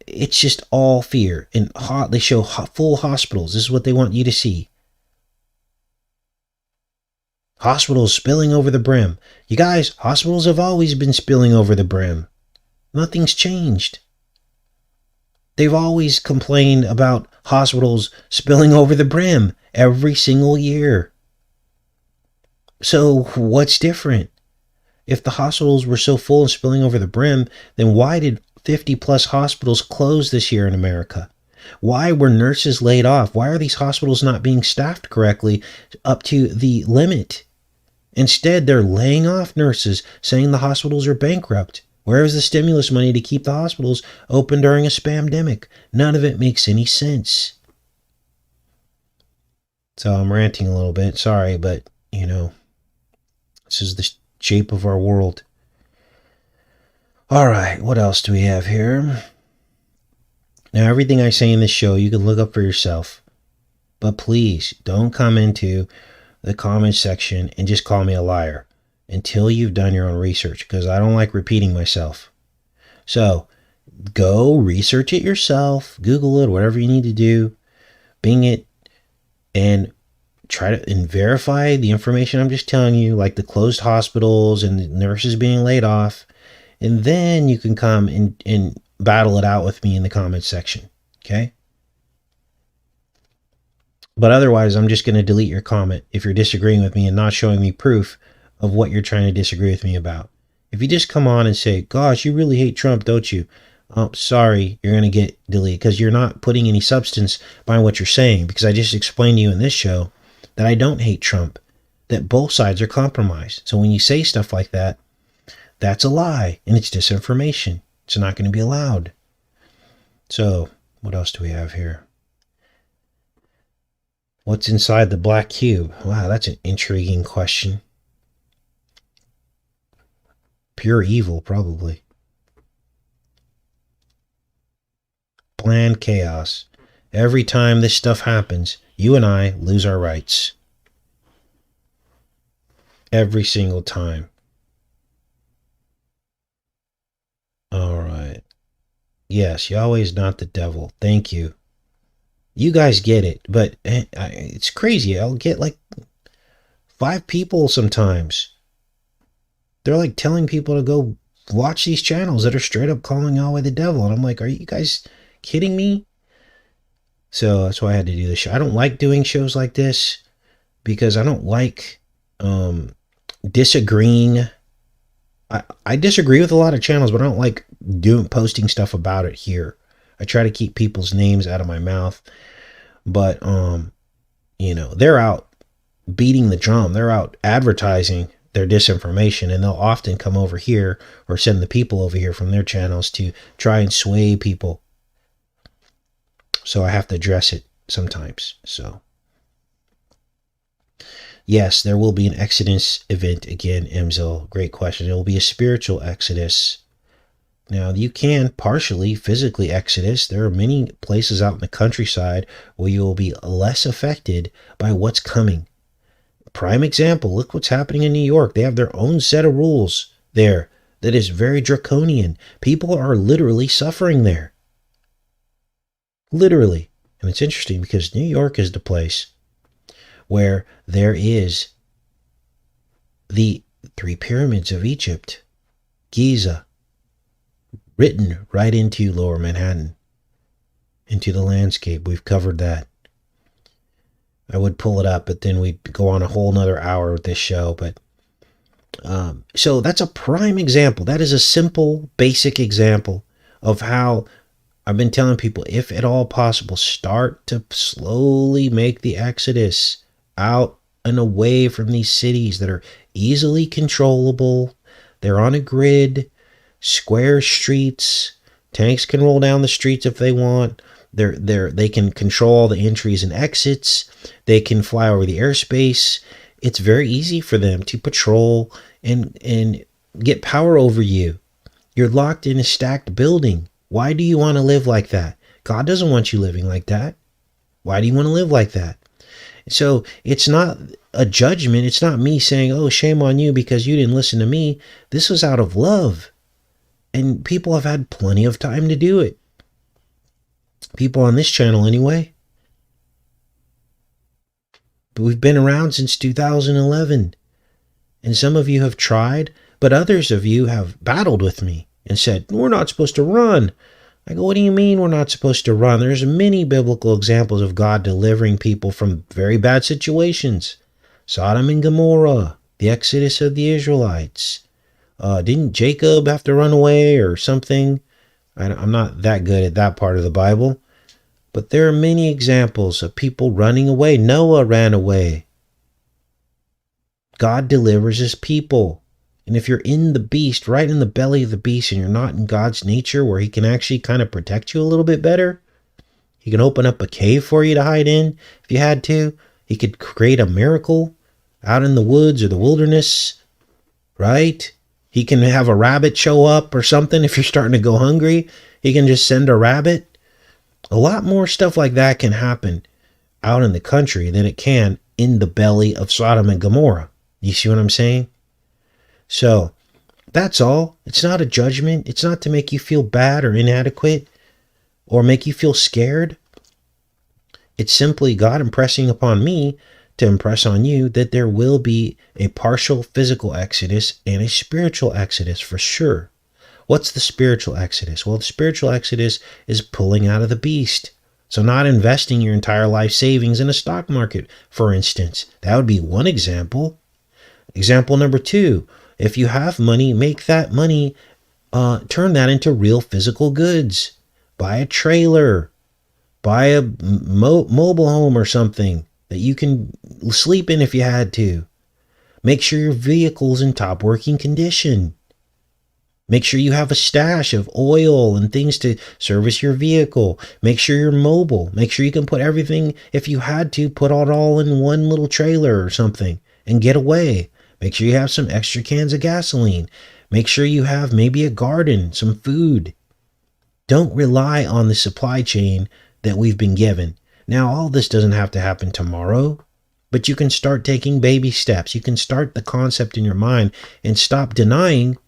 it's just all fear. And they show full hospitals. This is what they want you to see. Hospitals spilling over the brim. You guys, hospitals have always been spilling over the brim. Nothing's changed. They've always complained about hospitals spilling over the brim every single year. So what's different? If the hospitals were so full and spilling over the brim, then why did 50 plus hospitals close this year in America? Why were nurses laid off? Why are these hospitals not being staffed correctly up to the limit? Instead, they're laying off nurses, saying the hospitals are bankrupt. Where is the stimulus money to keep the hospitals open during a spamdemic? None of it makes any sense. So I'm ranting a little bit. Sorry, but, this is the shape of our world. All right, what else do we have here? Now, everything I say in this show, you can look up for yourself. But please, don't come into the comment section and just call me a liar until you've done your own research, because I don't like repeating myself. So go research it yourself, Google it, whatever you need to do, Bing it, and try to verify the information I'm just telling you, like the closed hospitals and the nurses being laid off. And then you can come and battle it out with me in the comment section. Okay? But otherwise, I'm just going to delete your comment if you're disagreeing with me and not showing me proof of what you're trying to disagree with me about. If you just come on and say, gosh, you really hate Trump, don't you? Oh, sorry, you're going to get deleted because you're not putting any substance behind what you're saying. Because I just explained to you in this show that I don't hate Trump, that both sides are compromised. So when you say stuff like that, that's a lie and it's disinformation. It's not going to be allowed. So what else do we have here? What's inside the black cube? Wow, that's an intriguing question. Pure evil, probably. Planned chaos. Every time this stuff happens, you and I lose our rights. Every single time. All right. Yes, Yahweh is not the devil. Thank you. You guys get it, but it's crazy. I'll get like 5 people sometimes. They're like telling people to go watch these channels that are straight up calling Yahweh the devil. And I'm like, are you guys kidding me? So that's why I had to do this show. I don't like doing shows like this because I don't like disagreeing. I disagree with a lot of channels, but I don't like posting stuff about it here. I try to keep people's names out of my mouth. But they're out beating the drum. They're out advertising their disinformation, and they'll often come over here or send the people over here from their channels to try and sway people. So I have to address it sometimes. So yes, there will be an Exodus event again, Emzil. Great question. It will be a spiritual Exodus. Now, you can partially physically Exodus. There are many places out in the countryside where you will be less affected by what's coming. Prime example, look what's happening in New York. They have their own set of rules there that is very draconian. People are literally suffering there. Literally. And it's interesting because New York is the place where there is the 3 pyramids of Egypt, Giza, written right into Lower Manhattan, into the landscape. We've covered that. I would pull it up, but then we'd go on a whole nother hour with this show. But so that's a prime example. That is a simple, basic example of how I've been telling people, if at all possible, start to slowly make the exodus out and away from these cities that are easily controllable. They're on a grid, square streets. Tanks can roll down the streets if they want. They can control all the entries and exits. They can fly over the airspace. It's very easy for them to patrol and get power over you. You're locked in a stacked building. Why do you want to live like that? God doesn't want you living like that. Why do you want to live like that? So it's not a judgment. It's not me saying, oh, shame on you because you didn't listen to me. This was out of love. And people have had plenty of time to do it. People on this channel anyway. But we've been around since 2011. And some of you have tried, but others of you have battled with me and said, we're not supposed to run. I go, what do you mean we're not supposed to run? There's many biblical examples of God delivering people from very bad situations. Sodom and Gomorrah, the exodus of the Israelites. Didn't Jacob have to run away or something? I'm not that good at that part of the Bible. But there are many examples of people running away. Noah ran away. God delivers his people. And if you're in the beast, right in the belly of the beast, and you're not in God's nature where he can actually kind of protect you a little bit better, he can open up a cave for you to hide in if you had to. He could create a miracle out in the woods or the wilderness, right? He can have a rabbit show up or something if you're starting to go hungry. He can just send a rabbit. A lot more stuff like that can happen out in the country than it can in the belly of Sodom and Gomorrah. You see what I'm saying? So that's all. It's not a judgment. It's not to make you feel bad or inadequate or make you feel scared. It's simply God impressing upon me to impress on you that there will be a partial physical exodus and a spiritual exodus for sure. What's the spiritual exodus? Well, the spiritual exodus is pulling out of the beast. So not investing your entire life savings in a stock market, for instance. That would be one example. Example number 2, if you have money, make that money turn that into real physical goods. Buy a trailer, buy a mobile home or something that you can sleep in if you had to. Make sure your vehicle's in top working condition. Make sure you have a stash of oil and things to service your vehicle. Make sure you're mobile. Make sure you can put everything, if you had to, put it all in one little trailer or something and get away. Make sure you have some extra cans of gasoline. Make sure you have maybe a garden, some food. Don't rely on the supply chain that we've been given. Now, all this doesn't have to happen tomorrow, but you can start taking baby steps. You can start the concept in your mind and stop denying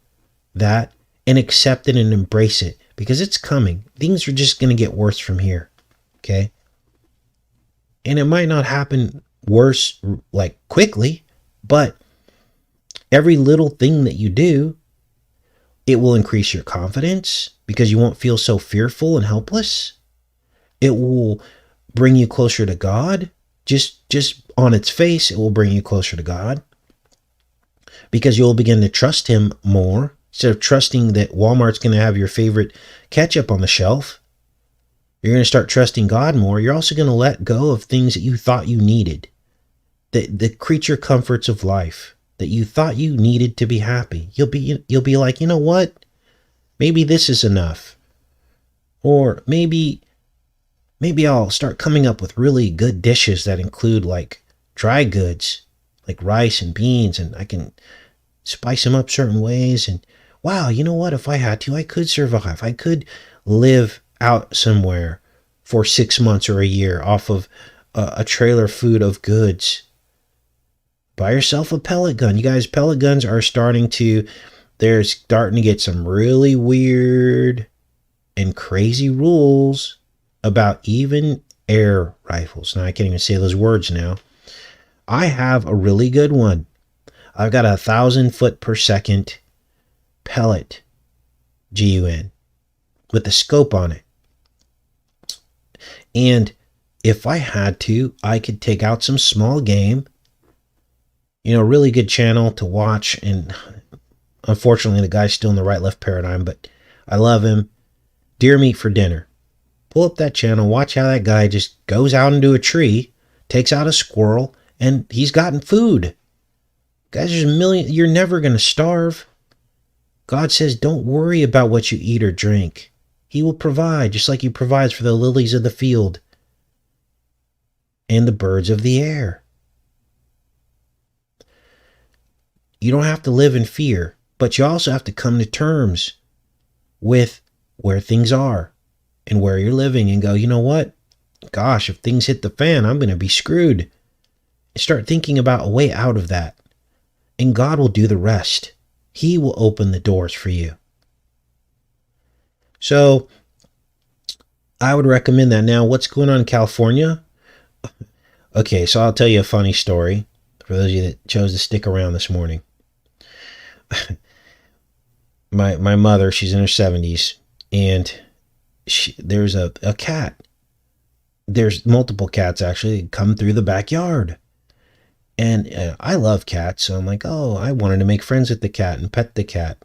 that and accept it and embrace it, because it's coming. Things are just going to get worse from here. Okay. And it might not happen worse like quickly, but every little thing that you do, it will increase your confidence because you won't feel so fearful and helpless. It will bring you closer to God. Just on its face, it will bring you closer to God because you'll begin to trust him more. Instead of trusting that Walmart's going to have your favorite ketchup on the shelf, you're going to start trusting God more. You're also going to let go of things that you thought you needed, the creature comforts of life that you thought you needed to be happy. You'll be like, you know what? Maybe this is enough. Or maybe I'll start coming up with really good dishes that include like dry goods, like rice and beans, and I can spice them up certain ways. And wow, you know what? If I had to, I could survive. I could live out somewhere for 6 months or a year off of a trailer food of goods. Buy yourself a pellet gun. You guys, pellet guns they're starting to get some really weird and crazy rules about even air rifles. Now, I can't even say those words now. I have a really good one. I've got 1,000 foot per second pellet gun with a scope on it. And if I had to, I could take out some small game, really good channel to watch. And unfortunately, the guy's still in the right-left paradigm, but I love him. Deer meat for dinner. Pull up that channel, watch how that guy just goes out into a tree, takes out a squirrel, and he's gotten food. Guys, you're never going to starve. God says, don't worry about what you eat or drink. He will provide, just like he provides for the lilies of the field and the birds of the air. You don't have to live in fear, but you also have to come to terms with where things are and where you're living and go, you know what? Gosh, if things hit the fan, I'm going to be screwed. Start thinking about a way out of that. And God will do the rest. He will open the doors for you. So I would recommend that. Now, what's going on in California? Okay, so I'll tell you a funny story for those of you that chose to stick around this morning. My mother, she's in her 70s, and there's a cat. There's multiple cats actually that come through the backyard. And I love cats, so I'm like, oh, I wanted to make friends with the cat and pet the cat,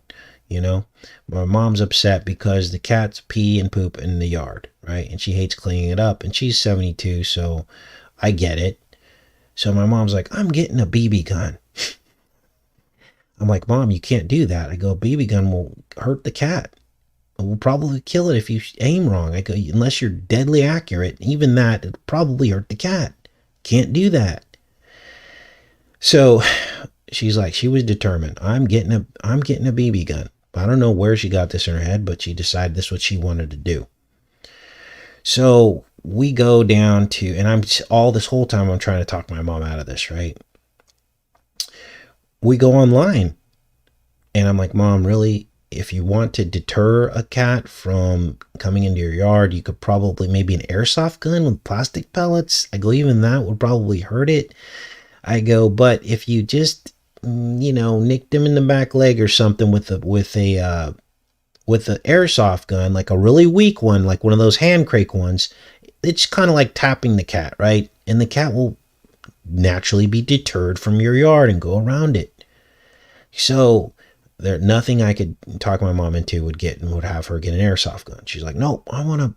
My mom's upset because the cats pee and poop in the yard, right? And she hates cleaning it up, and she's 72, so I get it. So my mom's like, I'm getting a BB gun. I'm like, Mom, you can't do that. I go, a BB gun will hurt the cat. It will probably kill it if you aim wrong. I go, unless you're deadly accurate, even that, it'll probably hurt the cat. Can't do that. So she's like, she was determined. I'm getting a BB gun. I don't know where she got this in her head, but she decided this is what she wanted to do. So we go down to, and this whole time I'm trying to talk my mom out of this, right? We go online and I'm like, Mom, really, if you want to deter a cat from coming into your yard, you could probably maybe an airsoft gun with plastic pellets. I go, even that would probably hurt it. I go, but if you just, nicked him in the back leg or something with a airsoft gun, like a really weak one, like one of those hand crank ones, it's kind of like tapping the cat, right? And the cat will naturally be deterred from your yard and go around it. So There, nothing I could talk my mom into would have her get an airsoft gun. She's like, no, I want to.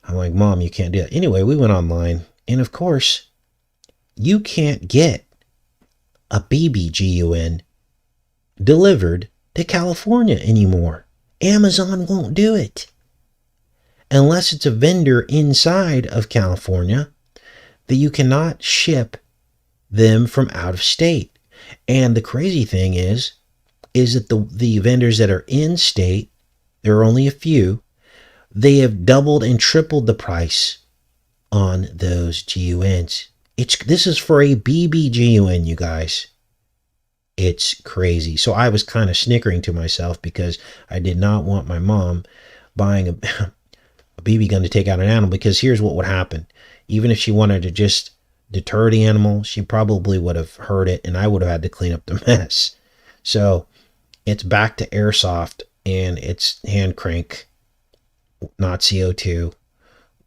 I'm like, Mom, you can't do that. Anyway, we went online, and of course, you can't get a BB gun delivered to California anymore. Amazon won't do it. Unless it's a vendor inside of California, that you cannot ship them from out of state. And the crazy thing is that the vendors that are in state, there are only a few, they have doubled and tripled the price on those GUNs. This is for a BB GUN, you guys. It's crazy. So I was kind of snickering to myself because I did not want my mom buying a BB gun to take out an animal, because here's what would happen. Even if she wanted to just deter the animal, she probably would have hurt it, and I would have had to clean up the mess. So it's back to airsoft, and it's hand crank, not CO2,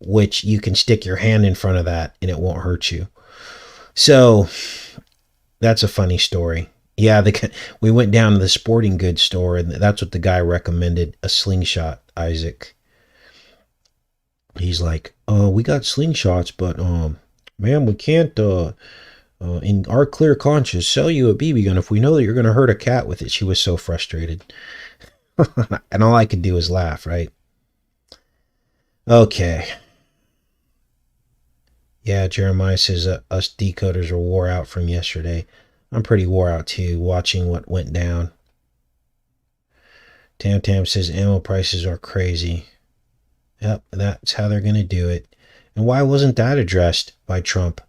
which you can stick your hand in front of that and it won't hurt you. So that's a funny story. Yeah, we went down to the sporting goods store, and that's what the guy recommended, a slingshot, Isaac. He's like, we got slingshots, but man, we can't in our clear conscience sell you a BB gun if we know that you're going to hurt a cat with it. She was so frustrated. And all I could do was laugh, right? Okay. Yeah, Jeremiah says us decoders are wore out from yesterday. I'm pretty wore out too, watching what went down. Tam Tam says ammo prices are crazy. Yep, that's how they're going to do it. And why wasn't that addressed by Trump?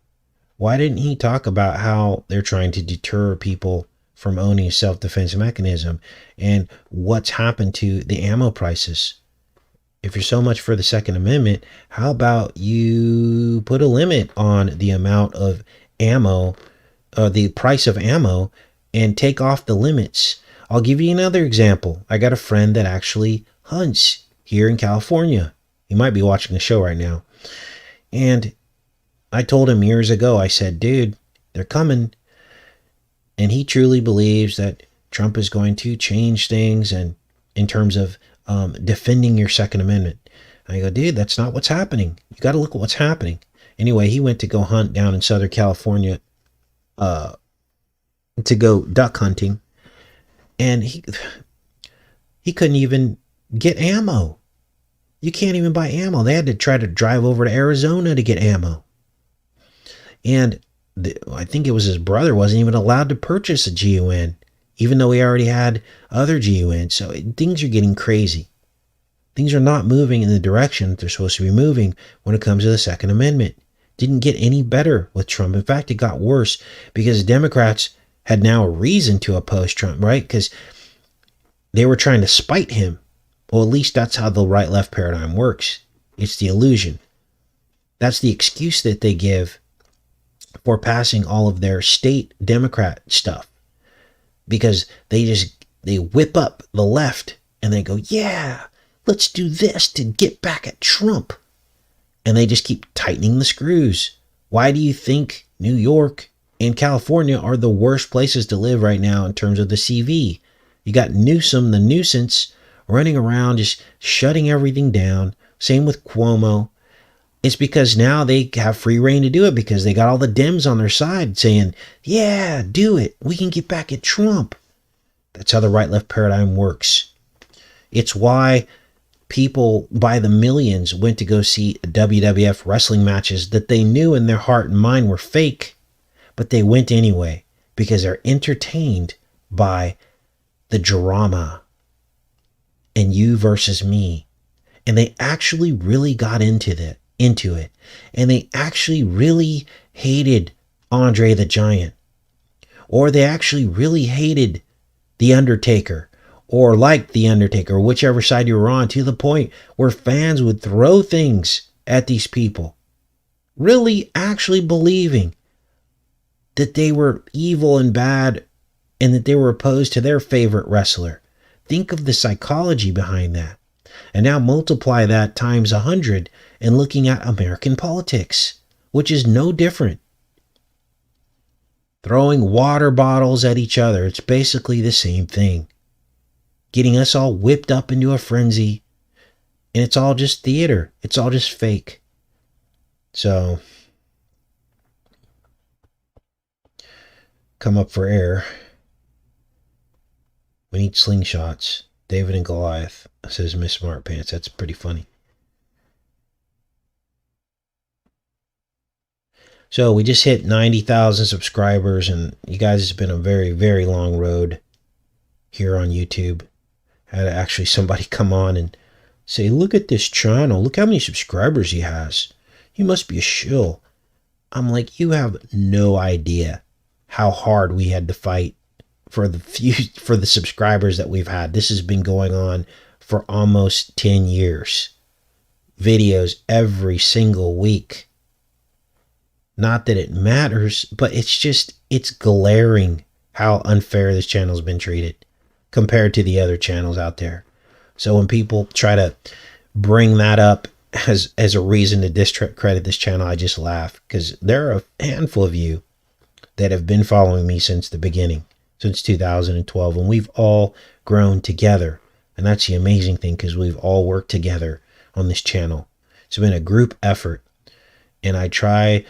Why didn't he talk about how they're trying to deter people from owning a self-defense mechanism and what's happened to the ammo prices? If you're so much for the Second Amendment, how about you put a limit on the amount of ammo, the price of ammo, and take off the limits? I'll give you another example. I got a friend that actually hunts here in California. He might be watching the show right now. And I told him years ago, I said, dude, they're coming. And he truly believes that Trump is going to change things, and in terms of defending your Second Amendment. And I go, dude, that's not what's happening. You got to look at what's happening. Anyway, he went to go hunt down in Southern California, to go duck hunting. And he couldn't even get ammo. You can't even buy ammo. They had to try to drive over to Arizona to get ammo. And I think it was his brother wasn't even allowed to purchase a GUN, even though he already had other GUNs. So things are getting crazy. Things are not moving in the direction that they're supposed to be moving when it comes to the Second Amendment. Didn't get any better with Trump. In fact, it got worse because Democrats had now a reason to oppose Trump, right? Because they were trying to spite him. Well, at least that's how the right-left paradigm works. It's the illusion. That's the excuse that they give for passing all of their state Democrat stuff. Because they whip up the left and they go, yeah, let's do this to get back at Trump. And they just keep tightening the screws. Why do you think New York and California are the worst places to live right now in terms of the CV? You got Newsom, the nuisance, running around just shutting everything down. Same with Cuomo. It's because now they have free reign to do it because they got all the Dems on their side saying, yeah, do it. We can get back at Trump. That's how the right-left paradigm works. It's why people by the millions went to go see WWF wrestling matches that they knew in their heart and mind were fake, but they went anyway because they're entertained by the drama and you versus me. And they actually really got into it. And they actually really hated Andre the Giant. Or they actually really hated The Undertaker. Or liked The Undertaker, whichever side you were on, to the point where fans would throw things at these people. Really actually believing that they were evil and bad and that they were opposed to their favorite wrestler. Think of the psychology behind that. And now multiply that times 100 and looking at American politics, which is no different. Throwing water bottles at each other, it's basically the same thing. getting us all whipped up into a frenzy. And it's all just theater. It's all just fake. So, come up for air. We need slingshots. David and Goliath, says Miss Smart Pants. That's pretty funny. So we just hit 90,000 subscribers, and you guys, it's been a very, very long road here on YouTube. Had actually somebody come on and say, look at this channel. Look how many subscribers he has. He must be a shill. I'm like, you have no idea how hard we had to fight for the subscribers that we've had. This has been going on for almost 10 years. Videos every single week. Not that it matters, but it's glaring how unfair this channel's been treated compared to the other channels out there. So when people try to bring that up as a reason to discredit this channel, I just laugh, because there are a handful of you that have been following me since the beginning, since 2012, and we've all grown together. And that's the amazing thing, because we've all worked together on this channel. It's been a group effort. And I try,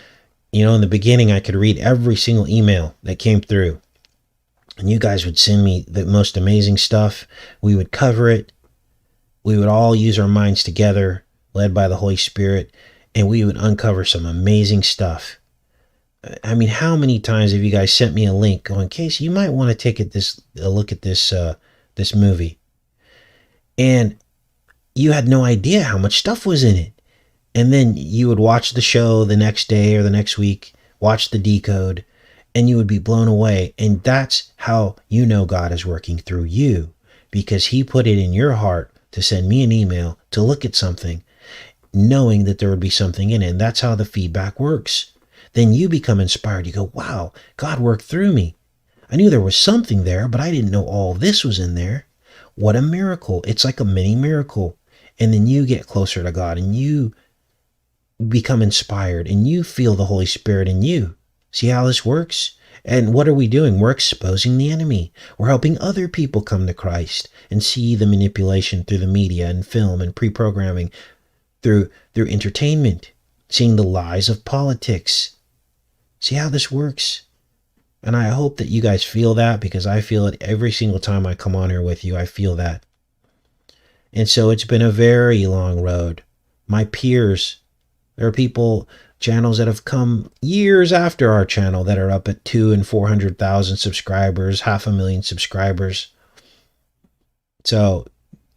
in the beginning, I could read every single email that came through. And you guys would send me the most amazing stuff. We would cover it. We would all use our minds together, led by the Holy Spirit, and we would uncover some amazing stuff. I mean, how many times have you guys sent me a link going, Casey, you might want to take a look at this movie? And you had no idea how much stuff was in it. And then you would watch the show the next day or the next week, watch the decode, and you would be blown away. And that's how God is working through you, because he put it in your heart to send me an email to look at something, knowing that there would be something in it. And that's how the feedback works. Then you become inspired. You go, wow, God worked through me. I knew there was something there, but I didn't know all this was in there. What a miracle. It's like a mini miracle. And then you get closer to God, and you become inspired, and you feel the Holy Spirit in you. See how this works? And what are we doing? We're exposing the enemy. We're helping other people come to Christ and see the manipulation through the media and film and pre-programming, through entertainment, seeing the lies of politics. See how this works? And I hope that you guys feel that, because I feel it every single time I come on here with you. I feel that. And so it's been a very long road. My peers, there are people, channels that have come years after our channel that are up at 200,000 and 400,000 subscribers, 500,000 subscribers. So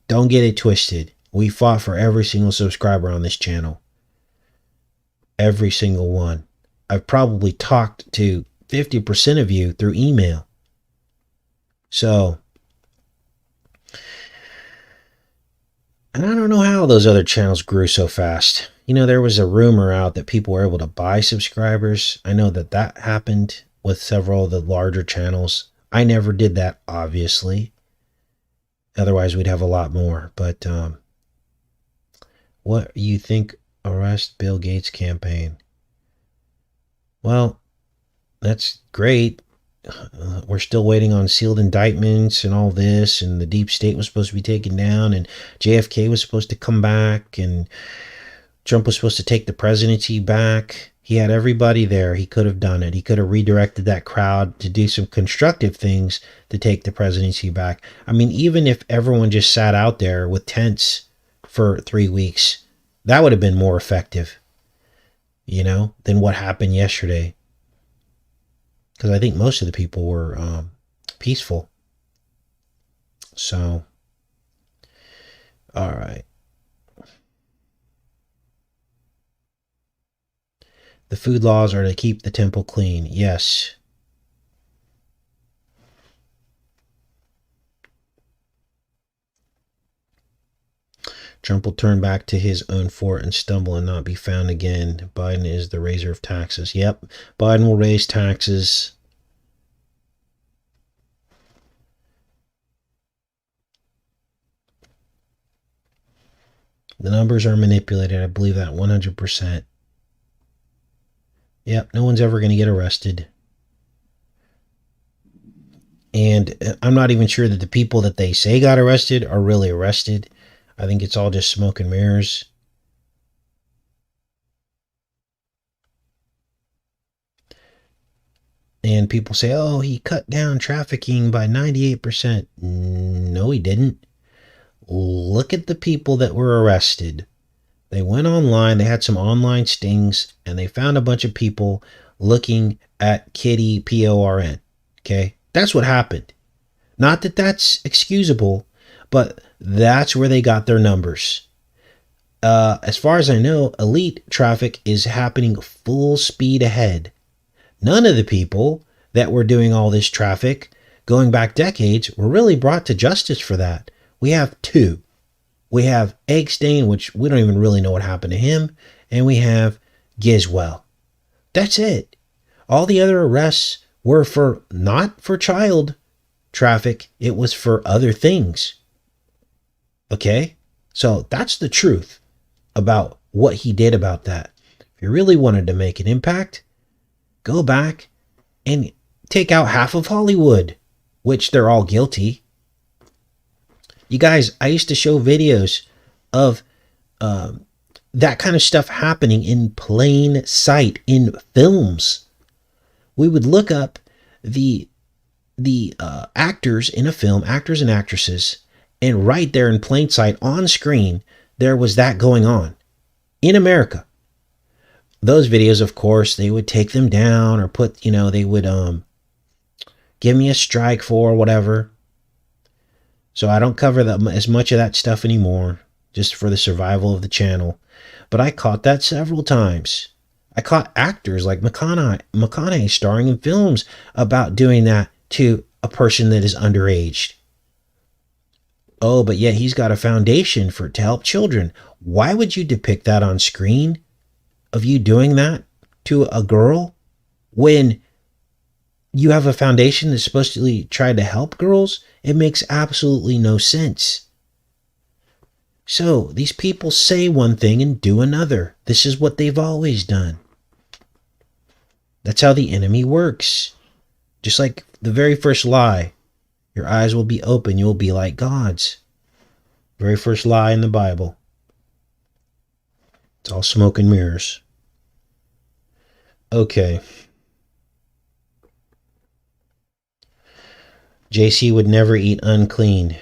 don't get it twisted. We fought for every single subscriber on this channel. Every single one. I've probably talked to 50% of you through email. So, and I don't know how those other channels grew so fast. There was a rumor out that people were able to buy subscribers. I know that happened with several of the larger channels. I never did that, obviously. Otherwise, we'd have a lot more. But what you think? Arrest Bill Gates campaign. Well, that's great. We're still waiting on sealed indictments and all this, and the deep state was supposed to be taken down, and JFK was supposed to come back, and Trump was supposed to take the presidency back. He had everybody there. He could have done it. He could have redirected that crowd to do some constructive things to take the presidency back. I mean, even if everyone just sat out there with tents for 3 weeks, that would have been more effective, than what happened yesterday. Because I think most of the people were peaceful. So, all right. The food laws are to keep the temple clean. Yes. Trump will turn back to his own fort and stumble and not be found again. Biden is the raiser of taxes. Yep, Biden will raise taxes. The numbers are manipulated. I believe that 100%. Yep, no one's ever going to get arrested. And I'm not even sure that the people that they say got arrested are really arrested. I think it's all just smoke and mirrors. And people say, oh, he cut down trafficking by 98%. No, he didn't. Look at the people that were arrested. They went online, they had some online stings, and they found a bunch of people looking at Kitty Porn. Okay? That's what happened. Not that that's excusable, but that's where they got their numbers. As far as I know, elite traffic is happening full speed ahead. None of the people that were doing all this traffic going back decades were really brought to justice for that. We have two. We have Eggstain, which we don't even really know what happened to him, and we have Giswell. That's it. All the other arrests were for not for child traffic, it was for other things. Okay? So that's the truth about what he did about that. If you really wanted to make an impact, go back and take out half of Hollywood, which they're all guilty. You guys, I used to show videos of that kind of stuff happening in plain sight in films. We would look up the actors in a film, actors and actresses, and right there in plain sight on screen, there was that going on in America. Those videos, of course, they would take them down or put, they would give me a strike for whatever. So I don't cover as much of that stuff anymore, just for the survival of the channel. But I caught that several times. I caught actors like McConaughey starring in films about doing that to a person that is underage. Oh, but yet he's got a foundation to help children. Why would you depict that on screen of you doing that to a girl when you have a foundation that's supposed to try to help girls? It makes absolutely no sense. So these people say one thing and do another. This is what they've always done. That's how the enemy works. Just like the very first lie, your eyes will be open, you'll be like gods. Very first lie in the Bible. It's all smoke and mirrors. Okay. JC would never eat unclean.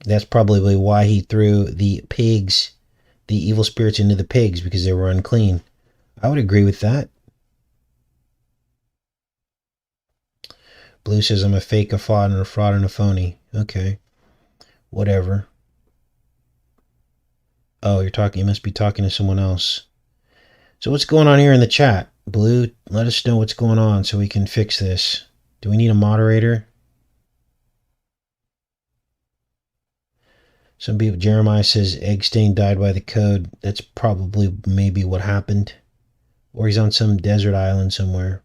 That's probably why he threw the pigs, the evil spirits into the pigs, because they were unclean. I would agree with that. Blue says, I'm a fake, a fraud, and a phony. Okay. Whatever. Oh, you must be talking to someone else. So what's going on here in the chat? Blue, let us know what's going on so we can fix this. Do we need a moderator? Some people, Jeremiah says Eggstain died by the code. That's probably maybe what happened. Or he's on some desert island somewhere.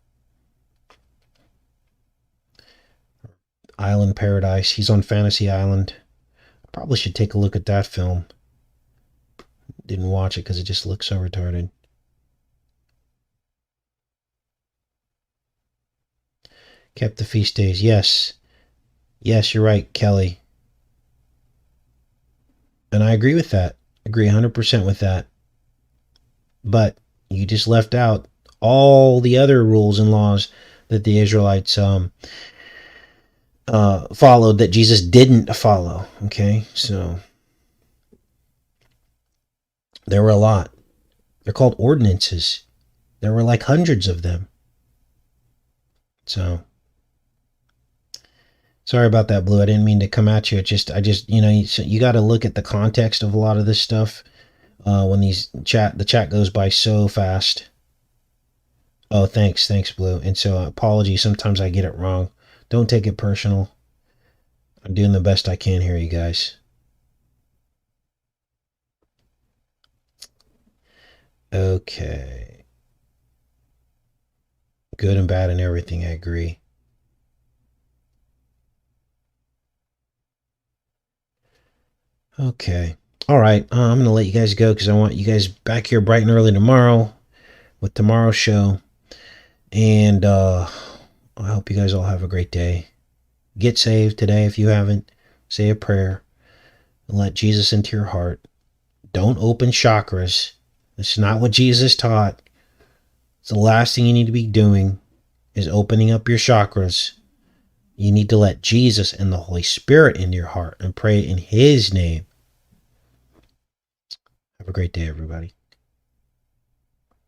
Island Paradise. He's on Fantasy Island. Probably should take a look at that film. Didn't watch it because it just looks so retarded. Kept the feast days. Yes. Yes, you're right, Kelly. And I agree with that. Agree 100% with that. But you just left out all the other rules and laws that the Israelites followed that Jesus didn't follow. Okay, so there were a lot. They're called ordinances. There were like hundreds of them. So sorry about that, Blue. I didn't mean to come at you. You got to look at the context of a lot of this stuff when the chat goes by so fast. Oh, thanks, Blue. And so apologies. Sometimes I get it wrong. Don't take it personal. I'm doing the best I can here, you guys. Okay. Good and bad and everything, I agree. Okay. All right. I'm going to let you guys go because I want you guys back here bright and early tomorrow with tomorrow's show. And I hope you guys all have a great day. Get saved today if you haven't. Say a prayer and let Jesus into your heart. Don't open chakras. That's not what Jesus taught. It's the last thing you need to be doing is opening up your chakras. You need to let Jesus and the Holy Spirit into your heart and pray in His name. Have a great day, everybody.